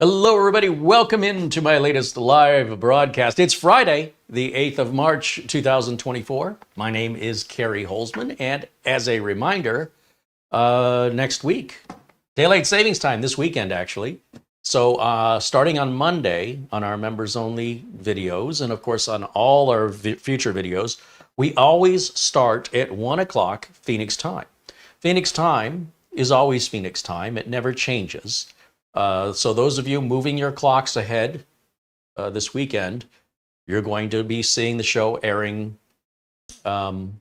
Hello, everybody. Welcome into my latest live broadcast. It's Friday, the 8th of March, 2024. My name is CareyHolzman, and as a reminder, next week, daylight savings time, this weekend, actually. So starting on Monday on our members-only videos, and of course on all our future videos, we always start at 1 o'clock Phoenix time. Phoenix time is always Phoenix time. It never changes. So those of you moving your clocks ahead this weekend, you're going to be seeing the show airing an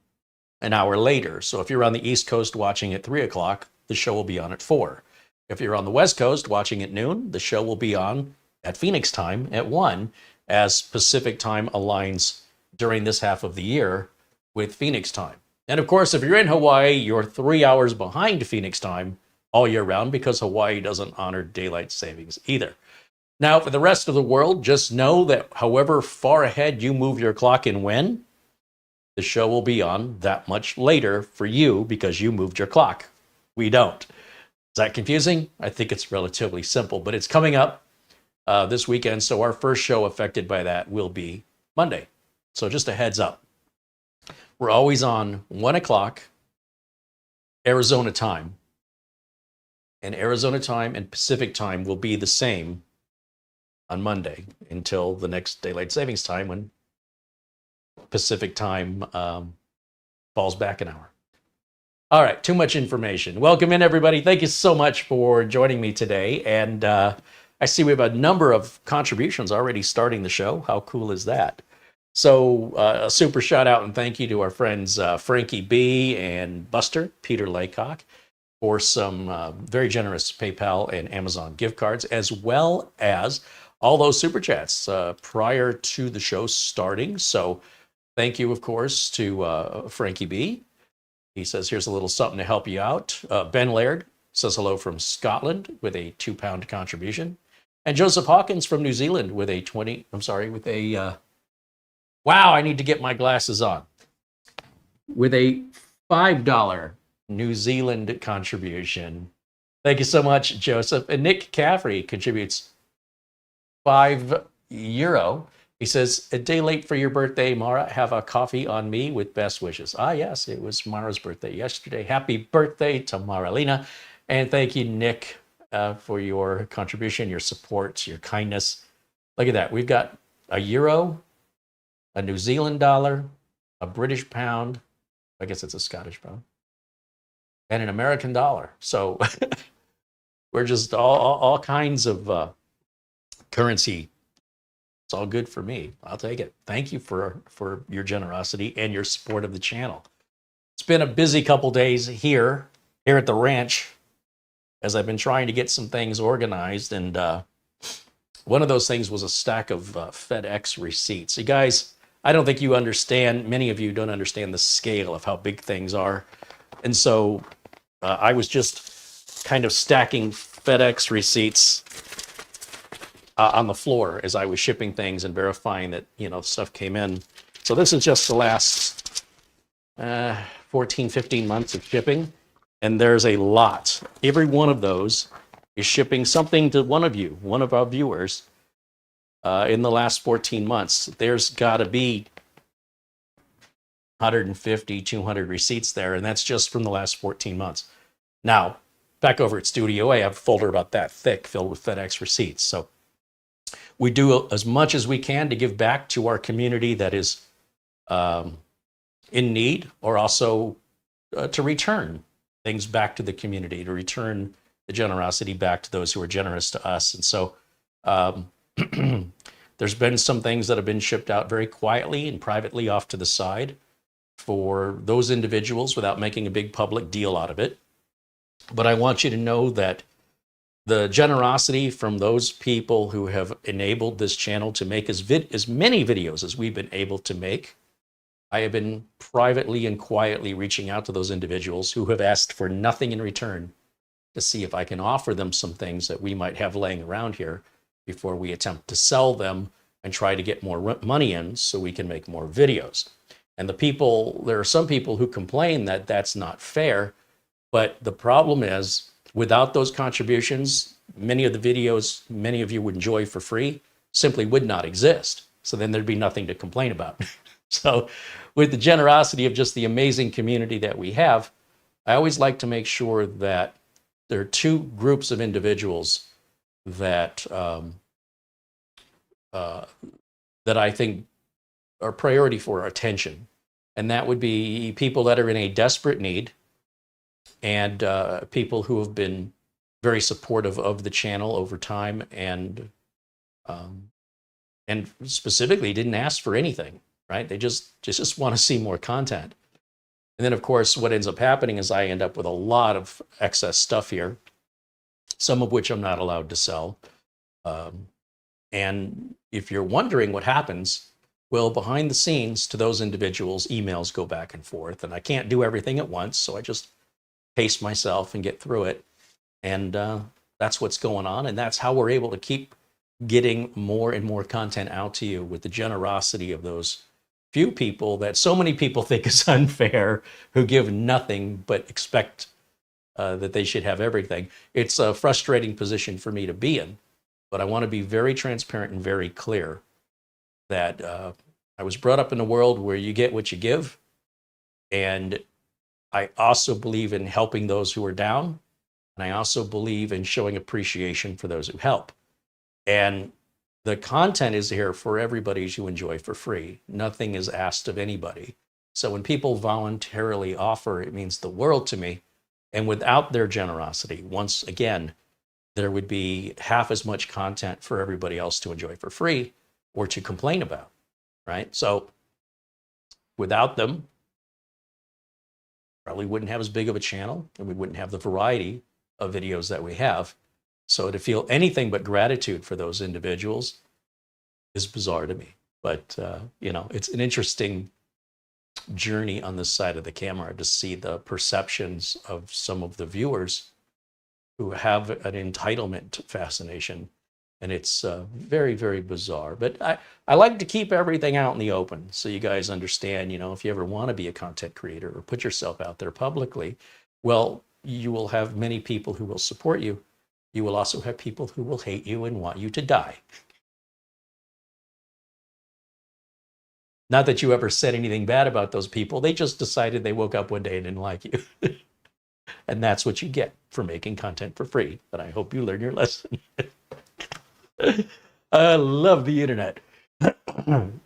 hour later. So if you're on the East Coast watching at 3 o'clock, the show will be on at 4. If you're on the West Coast watching at noon, the show will be on at Phoenix time at 1, as Pacific time aligns during this half of the year with Phoenix time. And of course, if you're in Hawaii, you're 3 hours behind Phoenix time all year round, because Hawaii doesn't honor daylight savings either. Now, for the rest of the world, just know that however far ahead you move your clock and when, the show will be on that much later for you because you moved your clock. We don't. Is that confusing? I think it's relatively simple, but it's coming up this weekend, so our first show affected by that will be Monday. So just a heads up. We're always on 1 o'clock Arizona time. And Arizona time and Pacific time will be the same on Monday until the next daylight savings time, when Pacific time falls back an hour. All right, too much information. Welcome in, everybody. Thank you so much for joining me today. And I see we have a number of contributions already starting the show. How cool is that? So a super shout out and thank you to our friends Frankie B and Buster, Peter Laycock, for some very generous PayPal and Amazon gift cards, as well as all those super chats prior to the show starting. So thank you, of course, to Frankie B. He says, here's a little something to help you out. Ben Laird says hello from Scotland with a £2 contribution. And Joseph Hawkins from New Zealand with a wow, I need to get my glasses on. With a $5 New Zealand contribution. Thank you so much, Joseph. And Nick Caffrey contributes €5. He says, a day late for your birthday, Mara. Have a coffee on me with best wishes. Ah, yes, it was Mara's birthday yesterday. Happy birthday to Maralina. And thank you, Nick, for your contribution, your support, your kindness. Look at that. We've got a euro, a New Zealand dollar, a British pound. I guess it's a Scottish pound. And an American dollar. So we're just all kinds of currency. It's all good for me. I'll take it. Thank you for your generosity and your support of the channel. It's been a busy couple days here at the ranch, as I've been trying to get some things organized. And one of those things was a stack of FedEx receipts. You guys, I don't think you understand, many of you don't understand the scale of how big things are. And so I was just kind of stacking FedEx receipts on the floor as I was shipping things and verifying that, stuff came in. So this is just the last 14, 15 months of shipping. And there's a lot. Every one of those is shipping something to one of you, one of our viewers, in the last 14 months. There's got to be 150, 200 receipts there, and that's just from the last 14 months. Now, back over at Studio A, I have a folder about that thick filled with FedEx receipts. So we do as much as we can to give back to our community that is in need, or also to return things back to the community, to return the generosity back to those who are generous to us. And so there's been some things that have been shipped out very quietly and privately off to the side for those individuals without making a big public deal out of it. But I want you to know that the generosity from those people who have enabled this channel to make as many videos as we've been able to make, I have been privately and quietly reaching out to those individuals who have asked for nothing in return to see if I can offer them some things that we might have laying around here before we attempt to sell them and try to get more money in so we can make more videos. And there are some people who complain that that's not fair, but the problem is, without those contributions, many of the videos many of you would enjoy for free simply would not exist. So then there'd be nothing to complain about. So with the generosity of just the amazing community that we have, I always like to make sure that there are two groups of individuals that that I think are priority for attention. And that would be people that are in a desperate need, and people who have been very supportive of the channel over time, and specifically didn't ask for anything, right? They just want to see more content. And then, of course, what ends up happening is I end up with a lot of excess stuff here, some of which I'm not allowed to sell. And if you're wondering what happens, well, behind the scenes to those individuals, emails go back and forth, and I can't do everything at once, so I just pace myself and get through it. And that's what's going on, and that's how we're able to keep getting more and more content out to you, with the generosity of those few people that so many people think is unfair, who give nothing but expect that they should have everything. It's a frustrating position for me to be in, but I want to be very transparent and very clear that I was brought up in a world where you get what you give, and I also believe in helping those who are down, and I also believe in showing appreciation for those who help. And the content is here for everybody to enjoy for free. Nothing is asked of anybody. So when people voluntarily offer, it means the world to me. And without their generosity, once again, there would be half as much content for everybody else to enjoy for free or to complain about, right? So without them, probably wouldn't have as big of a channel, and we wouldn't have the variety of videos that we have. So to feel anything but gratitude for those individuals is bizarre to me. But, it's an interesting journey on this side of the camera to see the perceptions of some of the viewers who have an entitlement fascination. And it's very, very bizarre. But I like to keep everything out in the open so you guys understand, if you ever want to be a content creator or put yourself out there publicly, well, you will have many people who will support you. You will also have people who will hate you and want you to die. Not that you ever said anything bad about those people. They just decided they woke up one day and didn't like you. And that's what you get for making content for free. But I hope you learn your lesson. I love the internet.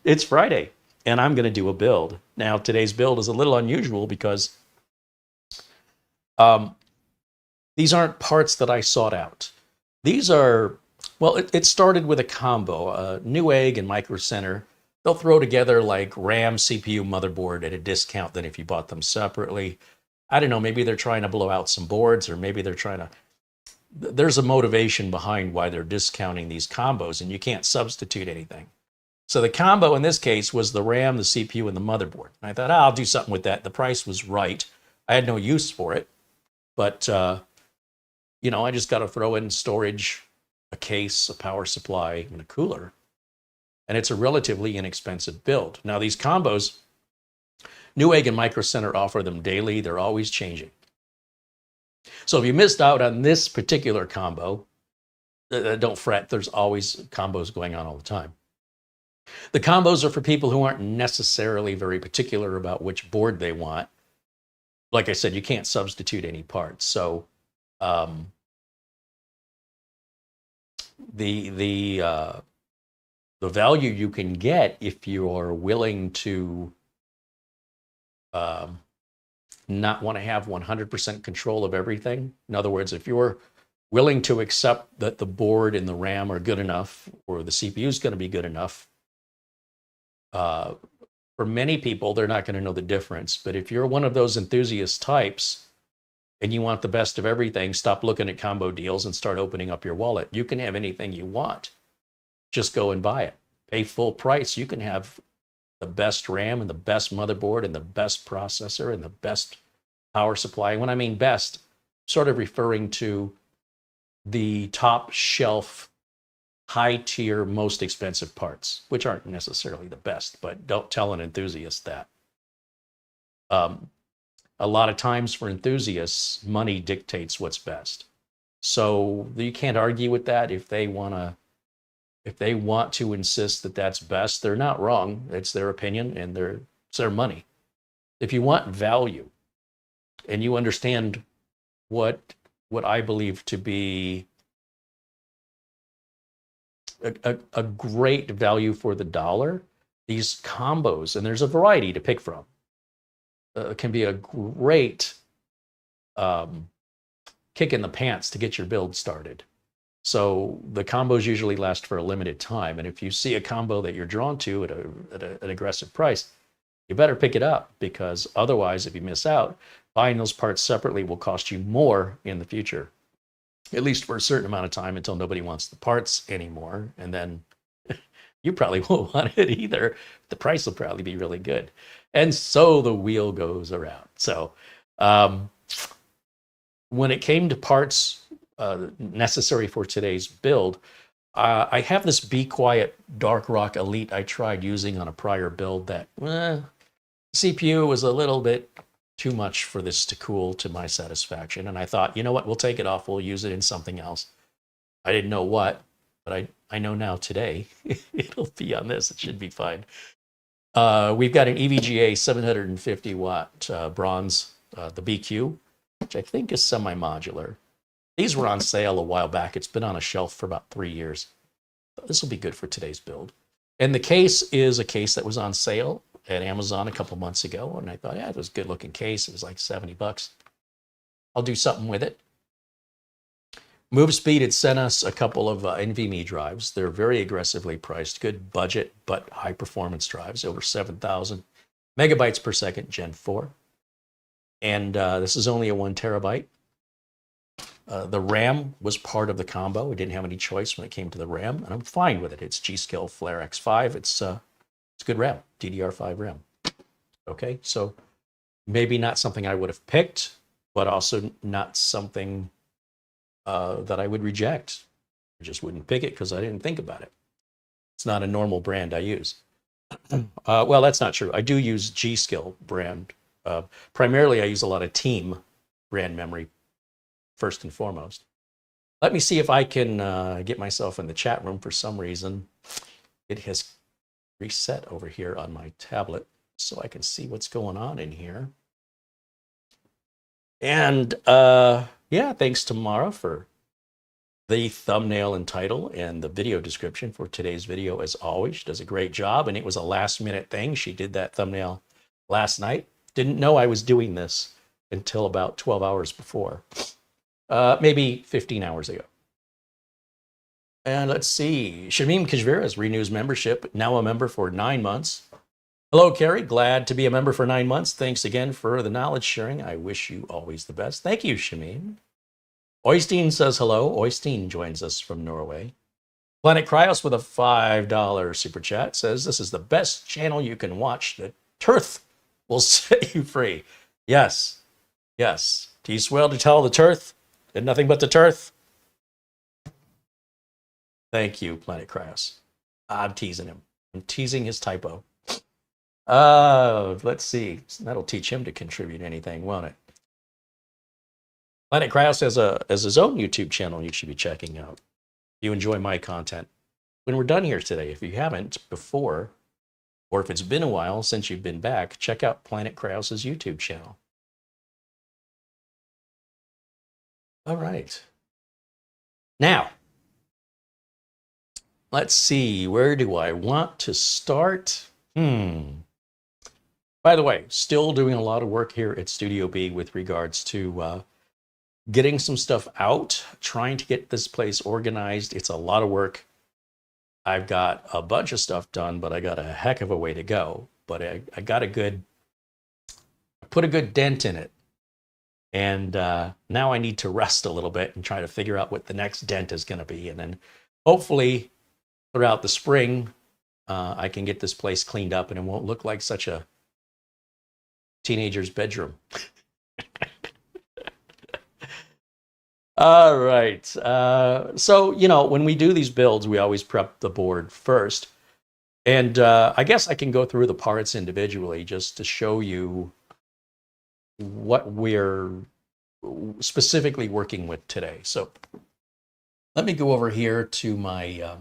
It's Friday, and I'm going to do a build. Now, today's build is a little unusual because these aren't parts that I sought out. These are, well, it started with a combo, Newegg and Micro Center. They'll throw together like RAM, CPU, motherboard at a discount than if you bought them separately. I don't know, maybe they're trying to blow out some boards, or maybe they're trying to, there's a motivation behind why they're discounting these combos, and you can't substitute anything. So the combo in this case was the RAM, the CPU, and the motherboard. And I thought, I'll do something with that. The price was right. I had no use for it, but I just got to throw in storage, a case, a power supply, and a cooler. And it's a relatively inexpensive build. Now these combos, Newegg and Micro Center offer them daily. They're always changing. So if you missed out on this particular combo, don't fret. There's always combos going on all the time. The combos are for people who aren't necessarily very particular about which board they want. Like I said, you can't substitute any parts. So the value you can get if you are willing to not want to have 100% control of everything. In other words, if you're willing to accept that the board and the RAM are good enough, or the CPU is going to be good enough. For many people, they're not going to know the difference. But if you're one of those enthusiast types and you want the best of everything, stop looking at combo deals and start opening up your wallet. You can have anything you want. Just go and buy it. Pay full price. You can have the best RAM and the best motherboard and the best processor and the best power supply. And when I mean best, sort of referring to the top shelf, high tier, most expensive parts, which aren't necessarily the best, but don't tell an enthusiast that. A lot of times for enthusiasts, money dictates what's best. So you can't argue with that. If they want to insist that that's best, they're not wrong. It's their opinion and it's their money. If you want value and you understand what I believe to be a great value for the dollar, these combos, and there's a variety to pick from, can be a great kick in the pants to get your build started. So the combos usually last for a limited time. And if you see a combo that you're drawn to at an aggressive price, you better pick it up, because otherwise, if you miss out, buying those parts separately will cost you more in the future, at least for a certain amount of time, until nobody wants the parts anymore. And then you probably won't want it either. The price will probably be really good. And so the wheel goes around. So when it came to parts necessary for today's build, I have this Be Quiet Dark Rock Elite I tried using on a prior build that CPU was a little bit too much for this to cool to my satisfaction. And I thought, you know what, we'll take it off. We'll use it in something else. I didn't know what, but I know now today. It'll be on this. It should be fine. We've got an EVGA 750 watt bronze, the BQ, which I think is semi-modular. These were on sale a while back. It's been on a shelf for about 3 years. This will be good for today's build. And the case is a case that was on sale at Amazon a couple months ago. And I thought, yeah, it was a good looking case. It was like 70 bucks. I'll do something with it. MOVESPEED had sent us a couple of NVMe drives. They're very aggressively priced, good budget, but high performance drives, over 7,000 megabytes per second, Gen 4. And this is only a 1 terabyte. The RAM was part of the combo. We didn't have any choice when it came to the RAM, and I'm fine with it. It's G.SKILL Flare X5. It's good RAM, DDR5 RAM. Okay, so maybe not something I would have picked, but also not something that I would reject. I just wouldn't pick it because I didn't think about it. It's not a normal brand I use. Well, that's not true. I do use G.SKILL brand. Primarily, I use a lot of Team brand memory, first and foremost. Let me see if I can get myself in the chat room. For some reason, it has reset over here on my tablet so I can see what's going on in here. And yeah, thanks to Mara for the thumbnail and title and the video description for today's video. As always, she does a great job, and it was a last minute thing. She did that thumbnail last night. Didn't know I was doing this until about 12 hours before. Maybe 15 hours ago. And let's see. Shamim Kajveras renews membership, now a member for 9 months. Hello, Carey. Glad to be a member for 9 months. Thanks again for the knowledge sharing. I wish you always the best. Thank you, Shamim. Oystein says hello. Oystein joins us from Norway. Planet Cryos with a $5 super chat says, this is the best channel you can watch. The turf will set you free. Yes. Yes. Do you swear to tell the turf and nothing but the turf? Thank you, Planet Cryos. I'm teasing him. I'm teasing his typo. Let's see. That'll teach him to contribute anything, won't it? Planet Cryos has his own YouTube channel you should be checking out. If you enjoy my content. When we're done here today, if you haven't before, or if it's been a while since you've been back, check out Planet Cryos' YouTube channel. All right. Now, let's see, where do I want to start? By the way, still doing a lot of work here at Studio B with regards to getting some stuff out, trying to get this place organized. It's a lot of work. I've got a bunch of stuff done, but I got a heck of a way to go. But I got I put a good dent in it. And now I need to rest a little bit and try to figure out what the next dent is going to be. And then hopefully throughout the spring, I can get this place cleaned up and it won't look like such a teenager's bedroom. All right. So, you know, when we do these builds, we always prep the board first. And I guess I can go through the parts individually just to show you what we're specifically working with today. So let me go over here to my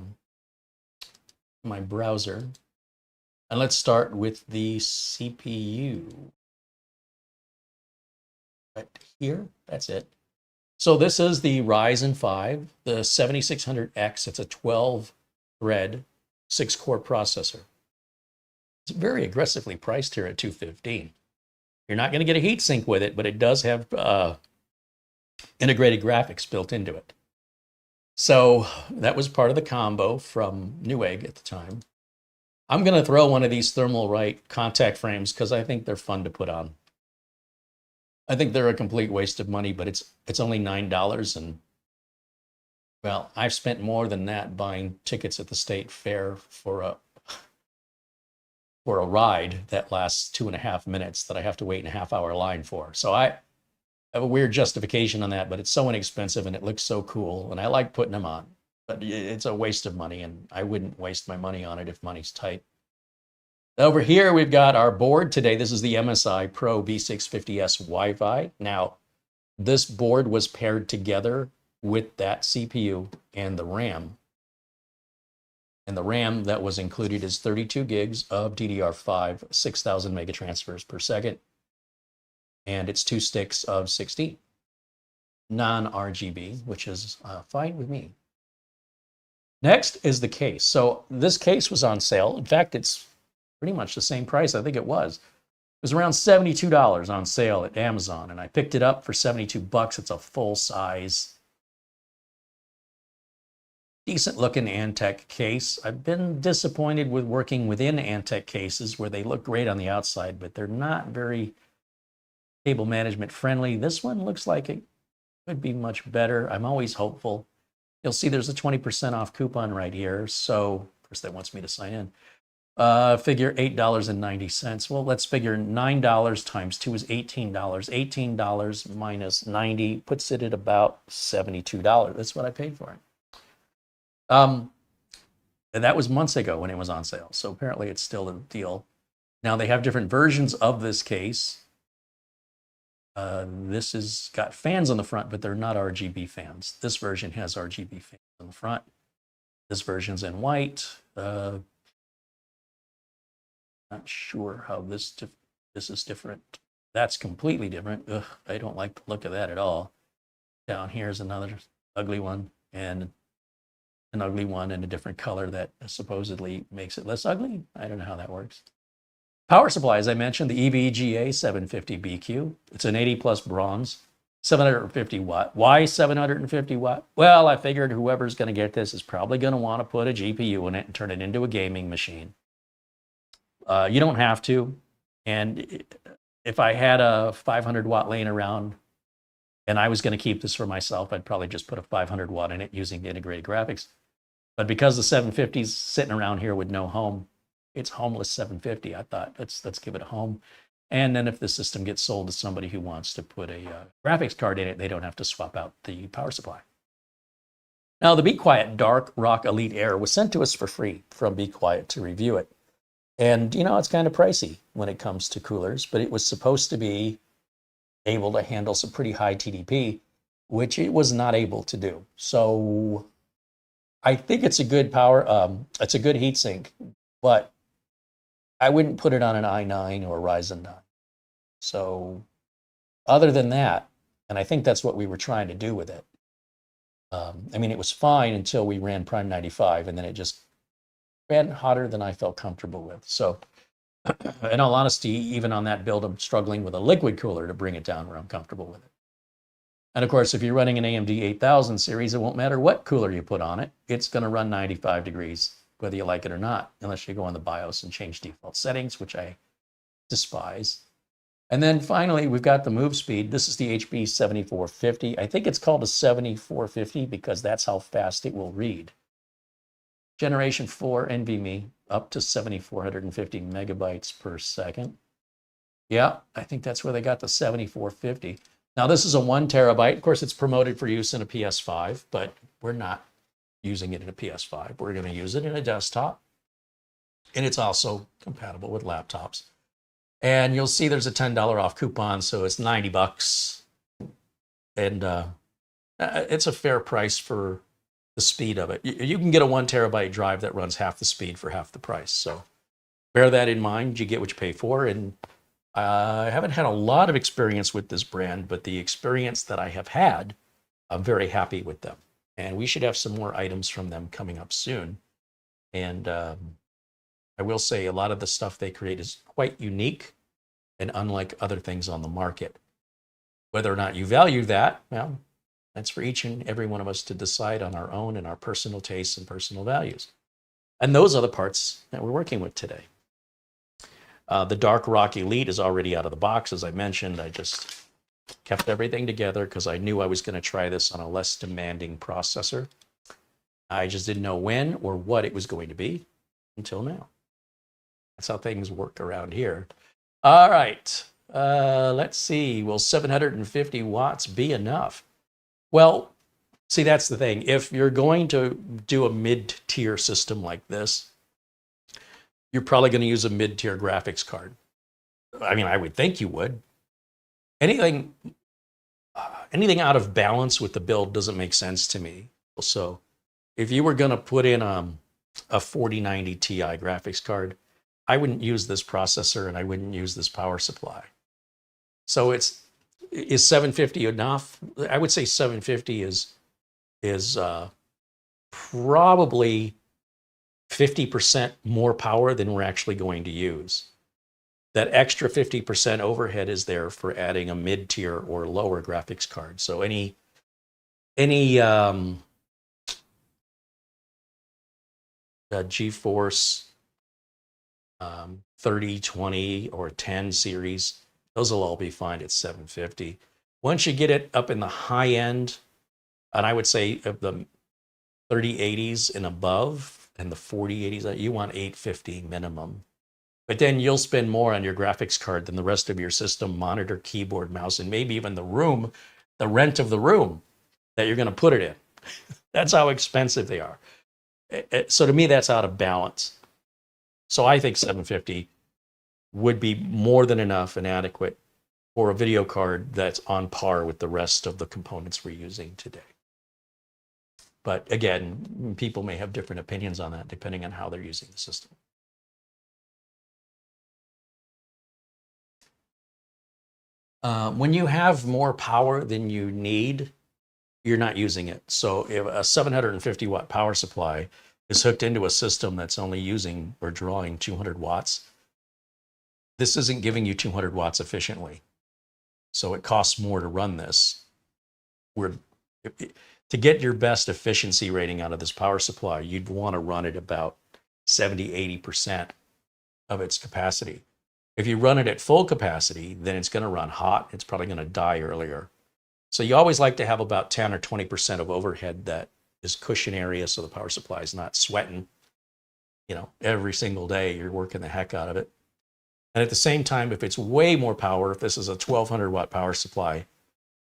my browser, and let's start with the CPU. Right here, that's it. So this is the Ryzen 5, the 7600X. It's a 12-thread, 6-core processor. It's very aggressively priced here at $215. You're not going to get a heatsink with it, but it does have integrated graphics built into it. So that was part of the combo from Newegg at the time. I'm going to throw one of these Thermalright contact frames because I think they're fun to put on. I think they're a complete waste of money, but it's only $9, and well, I've spent more than that buying tickets at the state fair for a ride that lasts 2.5 minutes that I have to wait in a half-hour line for. So I have a weird justification on that, but it's so inexpensive and it looks so cool, and I like putting them on. But it's a waste of money, and I wouldn't waste my money on it if money's tight. Over here, we've got our board today. This is the MSI Pro B650S Wi-Fi. Now, this board was paired together with that CPU and the RAM. And the RAM that was included is 32 gigs of DDR5, 6,000 megatransfers per second. And it's 2 sticks of 16, non-RGB, which is fine with me. Next is the case. So this case was on sale. In fact, it's pretty much the same price. I think it was. It was around $72 on sale at Amazon, and I picked it up for 72 bucks. It's a full size, decent looking Antec case. I've been disappointed with working within Antec cases where they look great on the outside, but they're not very cable management friendly. This one looks like it could be much better. I'm always hopeful. You'll see there's a 20% off coupon right here. So, of course, that wants me to sign in. Figure $8.90. Well, let's figure $9 times 2 is $18. $18 minus 90 puts it at about $72. That's what I paid for it. And that was months ago when it was on sale. So apparently it's still a deal. Now they have different versions of this case. This has got fans on the front, but they're not RGB fans. This version has RGB fans on the front. This version's in white. Not sure how this is different. That's completely different. Ugh, I don't like the look of that at all. Down here's another ugly one, and an ugly one in a different color that supposedly makes it less ugly. I don't know how that works. Power supply, as I mentioned, the EVGA 750BQ. It's an 80 plus bronze, 750 watt. Why 750 watt? Well, I figured whoever's going to get this is probably going to want to put a GPU in it and turn it into a gaming machine. You don't have to. And if I had a 500 watt laying around and I was going to keep this for myself, I'd probably just put a 500 watt in it using the integrated graphics. But because the 750's sitting around here with no home, it's homeless 750. I thought, let's give it a home. And then if the system gets sold to somebody who wants to put a graphics card in it, they don't have to swap out the power supply. Now, the Be Quiet Dark Rock Elite Air was sent to us for free from Be Quiet to review it. And, you know, it's kind of pricey when it comes to coolers, but it was supposed to be able to handle some pretty high TDP, which it was not able to do. So I think it's a good it's a good heatsink, but I wouldn't put it on an i9 or Ryzen 9. So other than that, and I think that's what we were trying to do with it. I mean, it was fine until we ran Prime 95, and then it just ran hotter than I felt comfortable with. So in all honesty, even on that build, I'm struggling with a liquid cooler to bring it down where I'm comfortable with it. And of course, if you're running an AMD 8000 series, it won't matter what cooler you put on it. It's going to run 95 degrees, whether you like it or not, unless you go on the BIOS and change default settings, which I despise. And then finally, we've got the MOVESPEED. This is the HB 7450. I think it's called a 7450 because that's how fast it will read. Generation 4 NVMe, up to 7,450 megabytes per second. Yeah, I think that's where they got the 7450. Now, this is a 1 terabyte. Of course, it's promoted for use in a PS5, but we're not using it in a PS5. We're going to use it in a desktop. And it's also compatible with laptops. And you'll see there's a $10 off coupon, so it's 90 bucks. And it's a fair price for the speed of it. You can get a 1 terabyte drive that runs half the speed for half the price. So bear that in mind. You get what you pay for. And I haven't had a lot of experience with this brand, but the experience that I have had, I'm very happy with them. And we should have some more items from them coming up soon. And I will say a lot of the stuff they create is quite unique and unlike other things on the market. Whether or not you value that, well, that's for each and every one of us to decide on our own and our personal tastes and personal values. And those are the parts that we're working with today. The Dark Rock Elite is already out of the box. As I mentioned, I just kept everything together because I knew I was going to try this on a less demanding processor. I just didn't know when or what it was going to be until now. That's how things work around here. All right, let's see. Will 750 watts be enough? Well, see, that's the thing. If you're going to do a mid-tier system like this, you're probably going to use a mid-tier graphics card. I mean, I would think you would. Anything out of balance with the build doesn't make sense to me. So if you were going to put in a 4090 Ti graphics card, I wouldn't use this processor and I wouldn't use this power supply. So is 750 enough? I would say 750 is probably 50% more power than we're actually going to use. That extra 50% overhead is there for adding a mid-tier or lower graphics card. So any GeForce 30, 20, or 10 series, those will all be fine at 750. Once you get it up in the high end, and I would say of the 3080s and above, and the 4080s, you want 850 minimum. But then you'll spend more on your graphics card than the rest of your system, monitor, keyboard, mouse, and maybe even the rent of the room that you're going to put it in. That's how expensive they are. So to me, that's out of balance. So I think 750 would be more than enough and adequate for a video card that's on par with the rest of the components we're using today. But again, people may have different opinions on that depending on how they're using the system. When you have more power than you need, you're not using it. So if a 750 watt power supply is hooked into a system that's only using or drawing 200 watts, this isn't giving you 200 watts efficiently. So it costs more to run this. To get your best efficiency rating out of this power supply, you'd want to run it about 70, 80% of its capacity. If you run it at full capacity, then it's going to run hot. It's probably going to die earlier. So you always like to have about 10 or 20% of overhead that is cushion area so the power supply is not sweating. You know, every single day you're working the heck out of it. And at the same time, if it's way more power, if this is a 1200 watt power supply,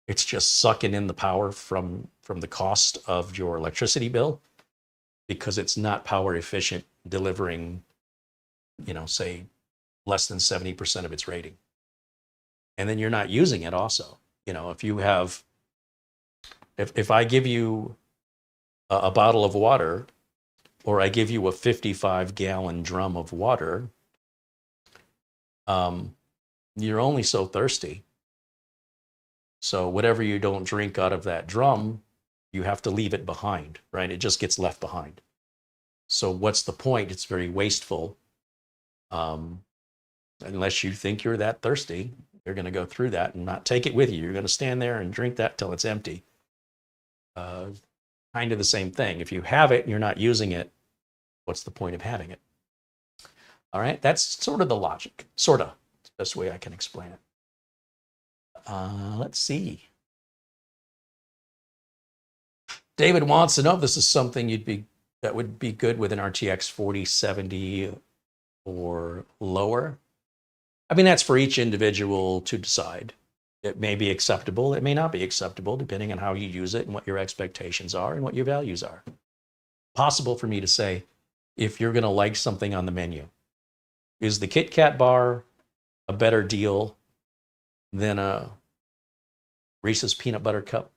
it's just sucking in the power from the cost of your electricity bill because it's not power efficient, delivering, you know, say less than 70% of its rating. And then you're not using it also. You know, if you have, if I give you a bottle of water, or I give you a 55-gallon drum of water, you're only so thirsty. So whatever you don't drink out of that drum, you have to leave it behind, right? It just gets left behind. So what's the point? It's very wasteful. Unless you think you're that thirsty, You're going to go through that and not take it with you. You're going to stand there and drink that till it's empty. Kind of the same thing. If you have it and you're not using it, what's the point of having it? All right, that's sort of the logic. Sort of. It's the best way I can explain it. Let's see. David wants to know if this is something that would be good with an RTX 4070 or lower. I mean, that's for each individual to decide. It may be acceptable, it may not be acceptable, depending on how you use it and what your expectations are and what your values are. Possible for me to say, if you're going to like something on the menu, is the Kit Kat bar a better deal than a Reese's peanut butter cup?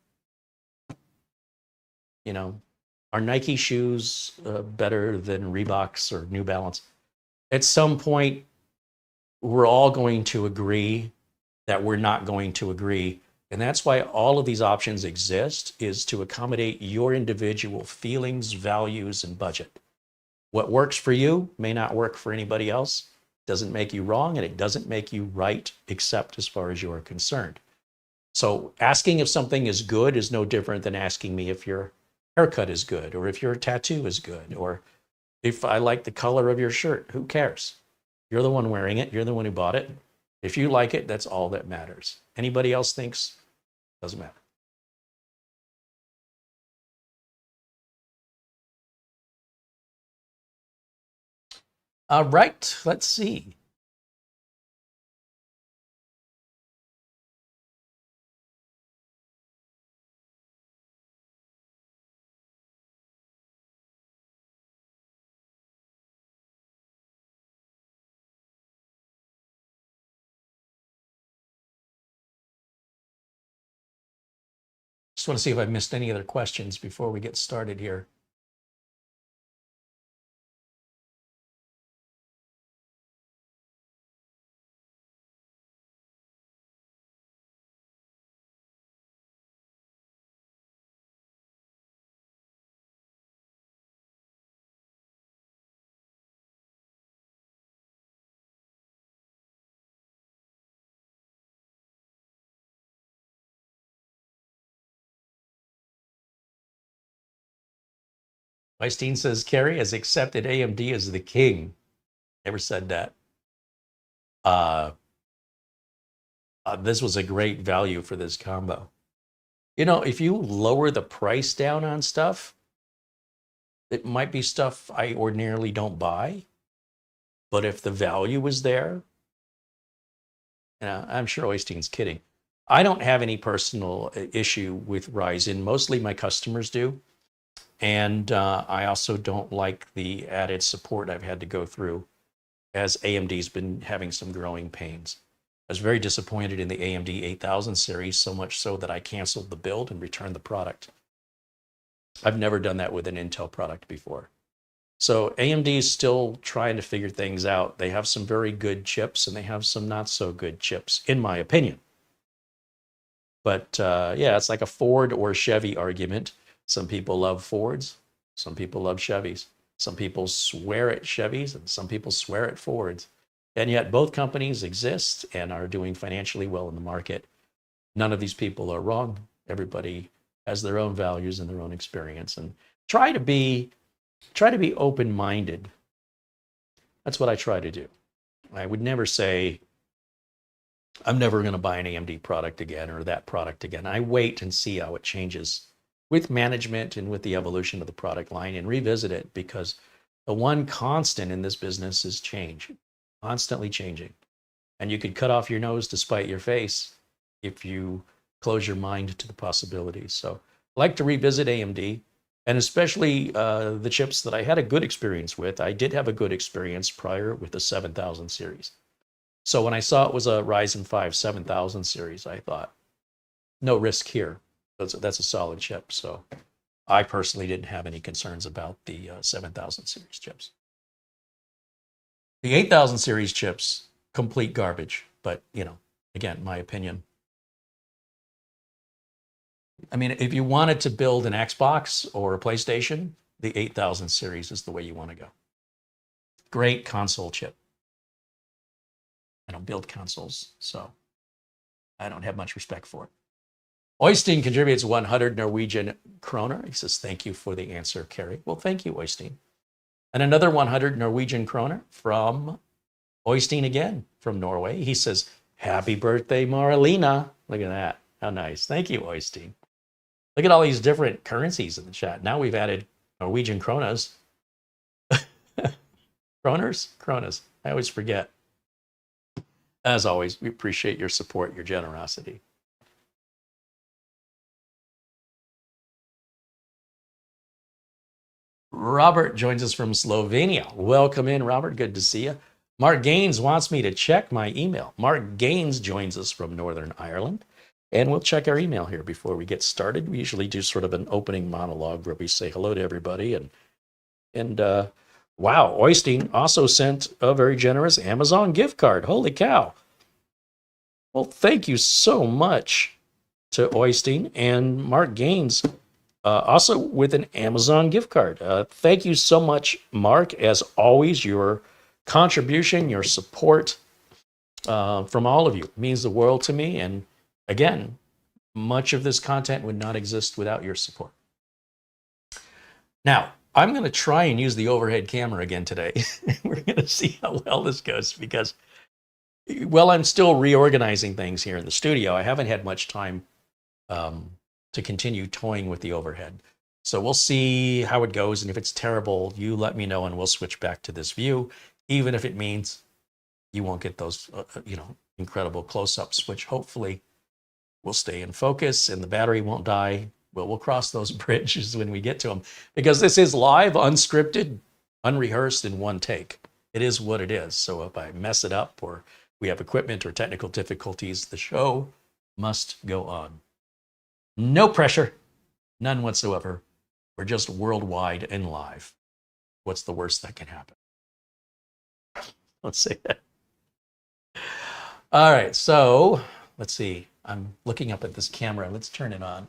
You know, are Nike shoes better than Reeboks or New Balance? At some point, we're all going to agree that we're not going to agree. And that's why all of these options exist, is to accommodate your individual feelings, values, and budget. What works for you may not work for anybody else. It doesn't make you wrong, and it doesn't make you right, except as far as you're concerned. So asking if something is good is no different than asking me if your haircut is good, or if your tattoo is good, or if I like the color of your shirt. Who cares? You're the one wearing it. You're the one who bought it. If you like it, that's all that matters. Anybody else thinks, doesn't matter. All right, let's see. Just want to see if I missed any other questions before we get started here. Weinstein says, Carey has accepted AMD as the king. Never said that. This was a great value for this combo. You know, if you lower the price down on stuff, it might be stuff I ordinarily don't buy. But if the value is there, I'm sure Oystein's kidding. I don't have any personal issue with Ryzen. Mostly my customers do. And I also don't like the added support I've had to go through, as AMD's been having some growing pains. I was very disappointed in the AMD 8000 series, so much so that I canceled the build and returned the product. I've never done that with an Intel product before. So AMD is still trying to figure things out. They have some very good chips and they have some not so good chips, in my opinion. But yeah, it's like a Ford or Chevy argument. Some people love Fords, some people love Chevys. Some people swear at Chevys and some people swear at Fords. And yet both companies exist and are doing financially well in the market. None of these people are wrong. Everybody has their own values and their own experience, and try to be open-minded. That's what I try to do. I would never say, I'm never going to buy an AMD product again or that product again. I wait and see how it changes with management and with the evolution of the product line and revisit it, because the one constant in this business is change, constantly changing. And you could cut off your nose to spite your face if you close your mind to the possibilities. So I like to revisit AMD, and especially the chips that I had a good experience with. I did have a good experience prior with the 7000 series. So when I saw it was a Ryzen 5 7000 series, I thought, no risk here. That's a solid chip. So I personally didn't have any concerns about the 7000 series chips. The 8000 series chips, complete garbage. But, you know, again, my opinion. I mean, if you wanted to build an Xbox or a PlayStation, the 8000 series is the way you want to go. Great console chip. I don't build consoles, so I don't have much respect for. Oystein contributes 100 Norwegian kroner. He says, thank you for the answer, Carey. Well, thank you, Oystein. And another 100 Norwegian kroner from Oystein again, from Norway. He says, happy birthday, Marlena. Look at that. How nice. Thank you, Oystein. Look at all these different currencies in the chat. Now we've added Norwegian kronas. Kronas. I always forget. As always, we appreciate your support, your generosity. Robert joins us from Slovenia. Welcome in, Robert. Good to see you. Mark Gaines wants me to check my email. Mark Gaines joins us from Northern Ireland. And we'll check our email here before we get started. We usually do sort of an opening monologue where we say hello to everybody. And wow, Oystein also sent a very generous Amazon gift card. Holy cow. Well, thank you so much to Oystein and Mark Gaines, also with an Amazon gift card. Thank you so much, Mark. As always, your contribution, your support from all of you means the world to me. And again, much of this content would not exist without your support. Now, I'm going to try and use the overhead camera again today. We're going to see how well this goes because, well, I'm still reorganizing things here in the studio. I haven't had much time to continue toying with the overhead. So we'll see how it goes. And if it's terrible, you let me know and we'll switch back to this view, even if it means you won't get those, incredible close-ups, which hopefully will stay in focus and the battery won't die. But we'll cross those bridges when we get to them because this is live, unscripted, unrehearsed in one take. It is what it is. So if I mess it up or we have equipment or technical difficulties, the show must go on. No pressure, none whatsoever. We're just worldwide and live. What's the worst that can happen? Let's say that. All right, so let's see. I'm looking up at this camera. Let's turn it on.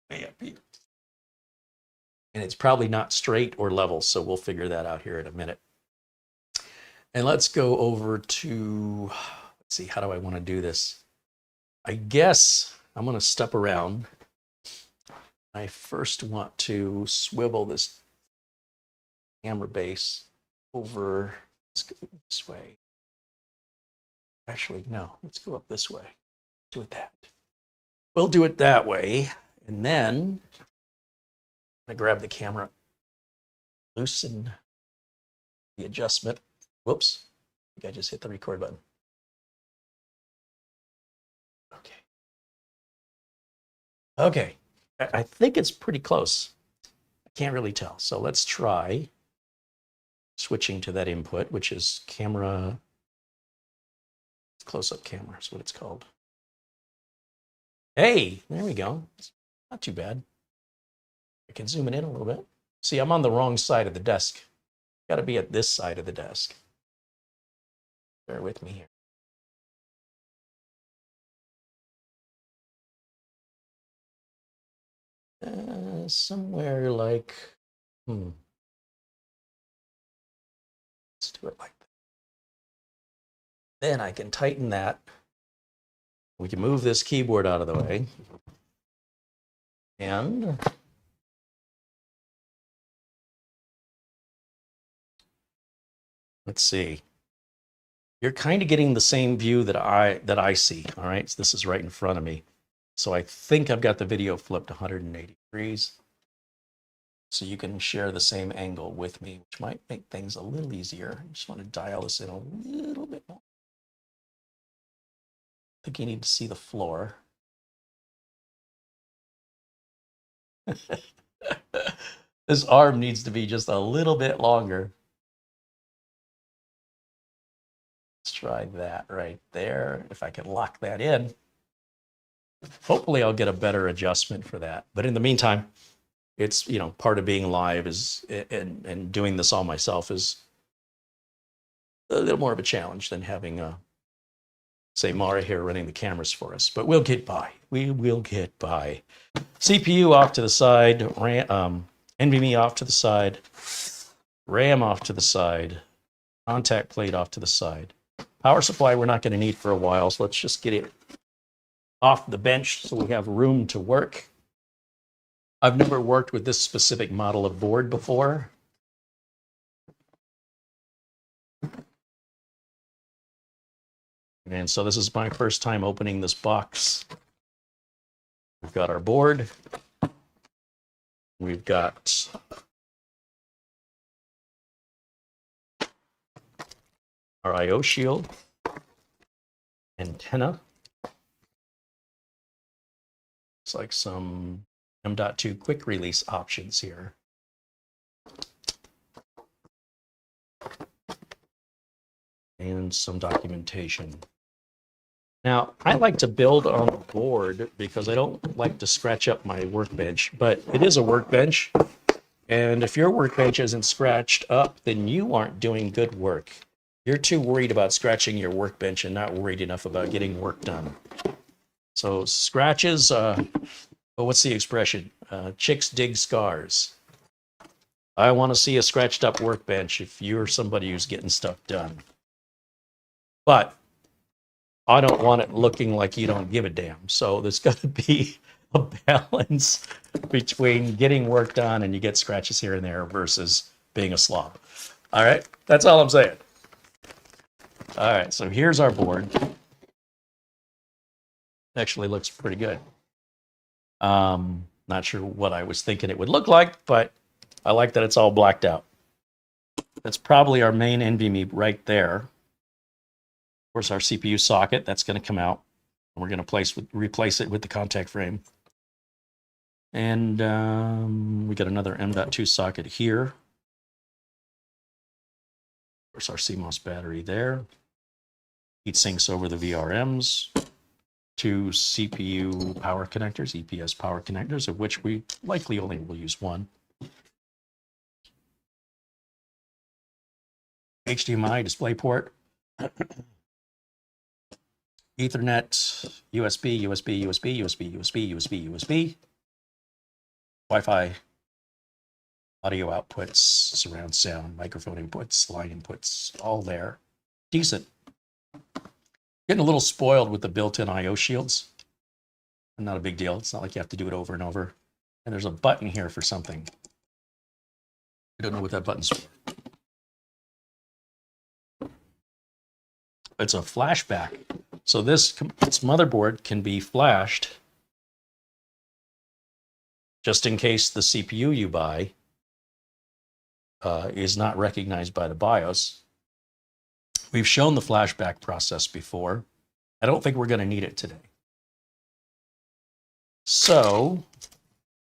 Way up here. And it's probably not straight or level, so we'll figure that out here in a minute. And let's go over to, let's see, how do I want to do this? I guess I'm going to step around. I first want to swivel this camera base over, let's go this way. Actually, no, let's go up this way. Do it that. We'll do it that way. And then I grab the camera, loosen the adjustment. Whoops, I think I just hit the record button. Okay, I think it's pretty close. I can't really tell. So let's try switching to that input, which is camera, close-up camera is what it's called. Hey, there we go. Not too bad. I can zoom it in a little bit. See, I'm on the wrong side of the desk. Got to be at this side of the desk. Bear with me here. Somewhere like, let's do it like that. Then I can tighten that. We can move this keyboard out of the way. And let's see. You're kind of getting the same view that I see. All right, so this is right in front of me. So I think I've got the video flipped 180 degrees. So you can share the same angle with me, which might make things a little easier. I just want to dial this in a little bit more. I think you need to see the floor. This arm needs to be just a little bit longer. Let's try that right there. If I can lock that in, hopefully I'll get a better adjustment for that. But in the meantime, it's, part of being live is, and doing this all myself is a little more of a challenge than having say Mara here running the cameras for us, but we'll get by. We will get by. CPU off to the side, RAM, NVMe off to the side, RAM off to the side, contact plate off to the side. Power supply we're not going to need for a while, so let's just get it off the bench so we have room to work. I've never worked with this specific model of board before. And so this is my first time opening this box. We've got our board. We've got our I/O shield, antenna. It's like some M.2 quick release options here. And some documentation. Now, I like to build on the board because I don't like to scratch up my workbench, but it is a workbench. And if your workbench isn't scratched up, then you aren't doing good work. You're too worried about scratching your workbench and not worried enough about getting work done. So scratches, well, what's the expression? Chicks dig scars. I want to see a scratched up workbench if you're somebody who's getting stuff done. But I don't want it looking like you don't give a damn. So there's got to be a balance between getting work done and you get scratches here and there versus being a slob. All right, that's all I'm saying. All right, so here's our board. Actually looks pretty good. Not sure what I was thinking it would look like, but I like that it's all blacked out. That's probably our main NVMe right there. Of course, our CPU socket, that's going to come out. And we're going to replace it with the contact frame. And we got another M.2 socket here. Of course, our CMOS battery there. Heat sinks over the VRMs. 2 CPU power connectors, EPS power connectors, of which we likely only will use one. HDMI DisplayPort. Ethernet, USB, USB, USB, USB, USB, USB, USB. Wi-Fi, audio outputs, surround sound, microphone inputs, line inputs, all there. Decent. Getting a little spoiled with the built-in I/O shields. Not a big deal. It's not like you have to do it over and over. And there's a button here for something. I don't know what that button's for. It's a flashback. So this motherboard can be flashed just in case the CPU you buy is not recognized by the BIOS. We've shown the flashback process before. I don't think we're going to need it today. So,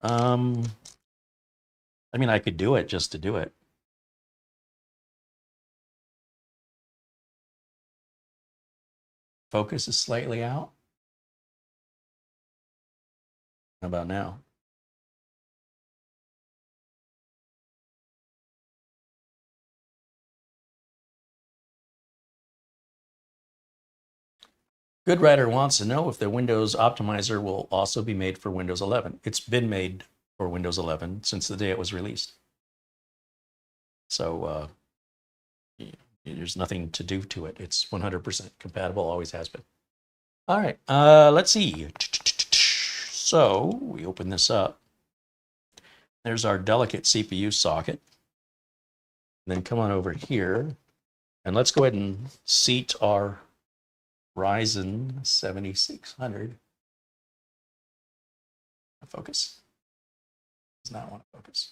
I mean, I could do it just to do it. Focus is slightly out. How about now? Good Writer wants to know if the Windows optimizer will also be made for Windows 11. It's been made for Windows 11 since the day it was released. So there's nothing to do to it. It's 100% compatible, always has been. All right, let's see. So we open this up. There's our delicate CPU socket. And then come on over here and let's go ahead and seat our Ryzen 7600. Focus. Does not want to focus.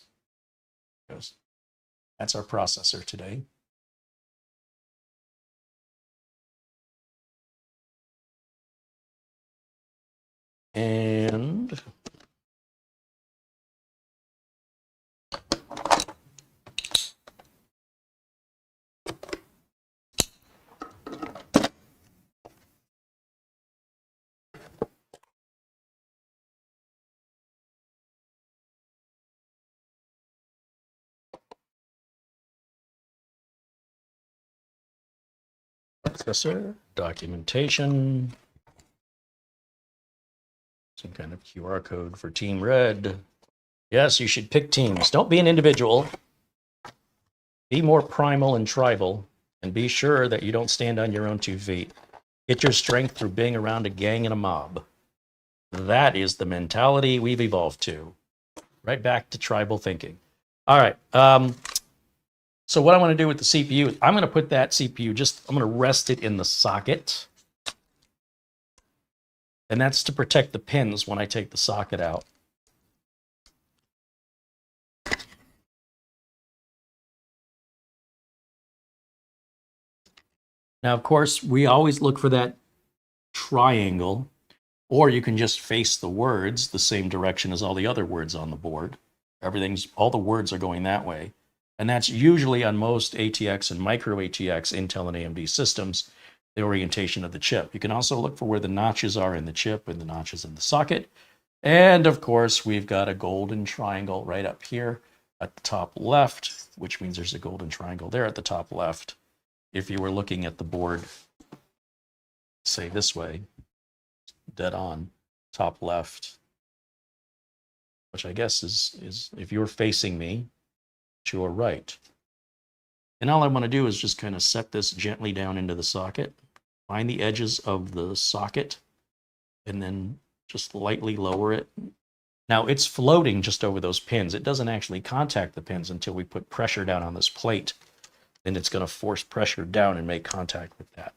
Goes. That's our processor today. And processor, documentation, some kind of QR code for Team Red. Yes, you should pick teams. Don't be an individual. Be more primal and tribal, and be sure that you don't stand on your own 2 feet. Get your strength through being around a gang and a mob. That is the mentality we've evolved to. Right back to tribal thinking. All right. So what I want to do with the CPU is I'm going to put that CPU I'm going to rest it in the socket. And that's to protect the pins when I take the socket out. Now, of course, we always look for that triangle, or you can just face the words the same direction as all the other words on the board. All the words are going that way. And that's usually on most ATX and micro ATX, Intel and AMD systems, the orientation of the chip. You can also look for where the notches are in the chip and the notches in the socket. And of course, we've got a golden triangle right up here at the top left, which means there's a golden triangle there at the top left. If you were looking at the board, say this way, dead on, top left, which I guess is if you're facing me, to your right. And all I want to do is just kind of set this gently down into the socket, find the edges of the socket, and then just lightly lower it. Now it's floating just over those pins. It doesn't actually contact the pins until we put pressure down on this plate. Then it's going to force pressure down and make contact with that.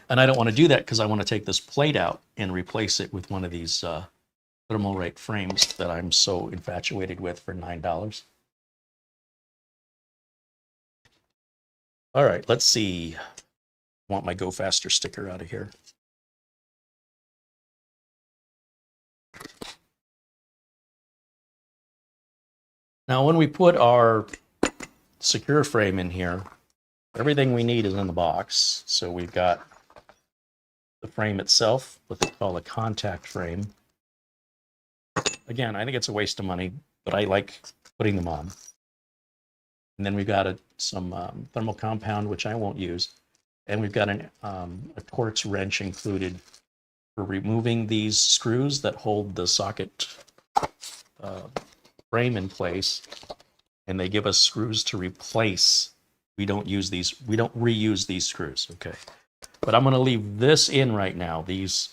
And I don't want to do that because I want to take this plate out and replace it with one of these Thermalright frames that I'm so infatuated with for $9. All right, let's see. I want my Go Faster sticker out of here. Now, when we put our secure frame in here, everything we need is in the box. So we've got the frame itself, what they call a contact frame. Again, I think it's a waste of money, but I like putting them on. And then we've got some thermal compound, which I won't use. And we've got a quartz wrench included for removing these screws that hold the socket frame in place. And they give us screws to replace. We don't reuse these screws, okay? But I'm going to leave this in right now, these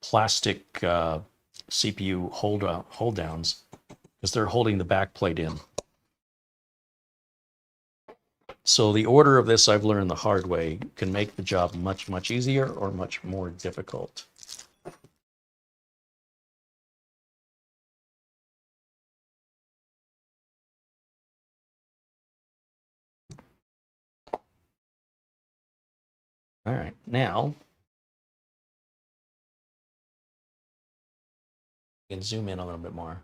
plastic CPU hold downs, because they're holding the back plate in. So the order of this I've learned the hard way can make the job much, much easier or much more difficult. All right, now you can zoom in a little bit more.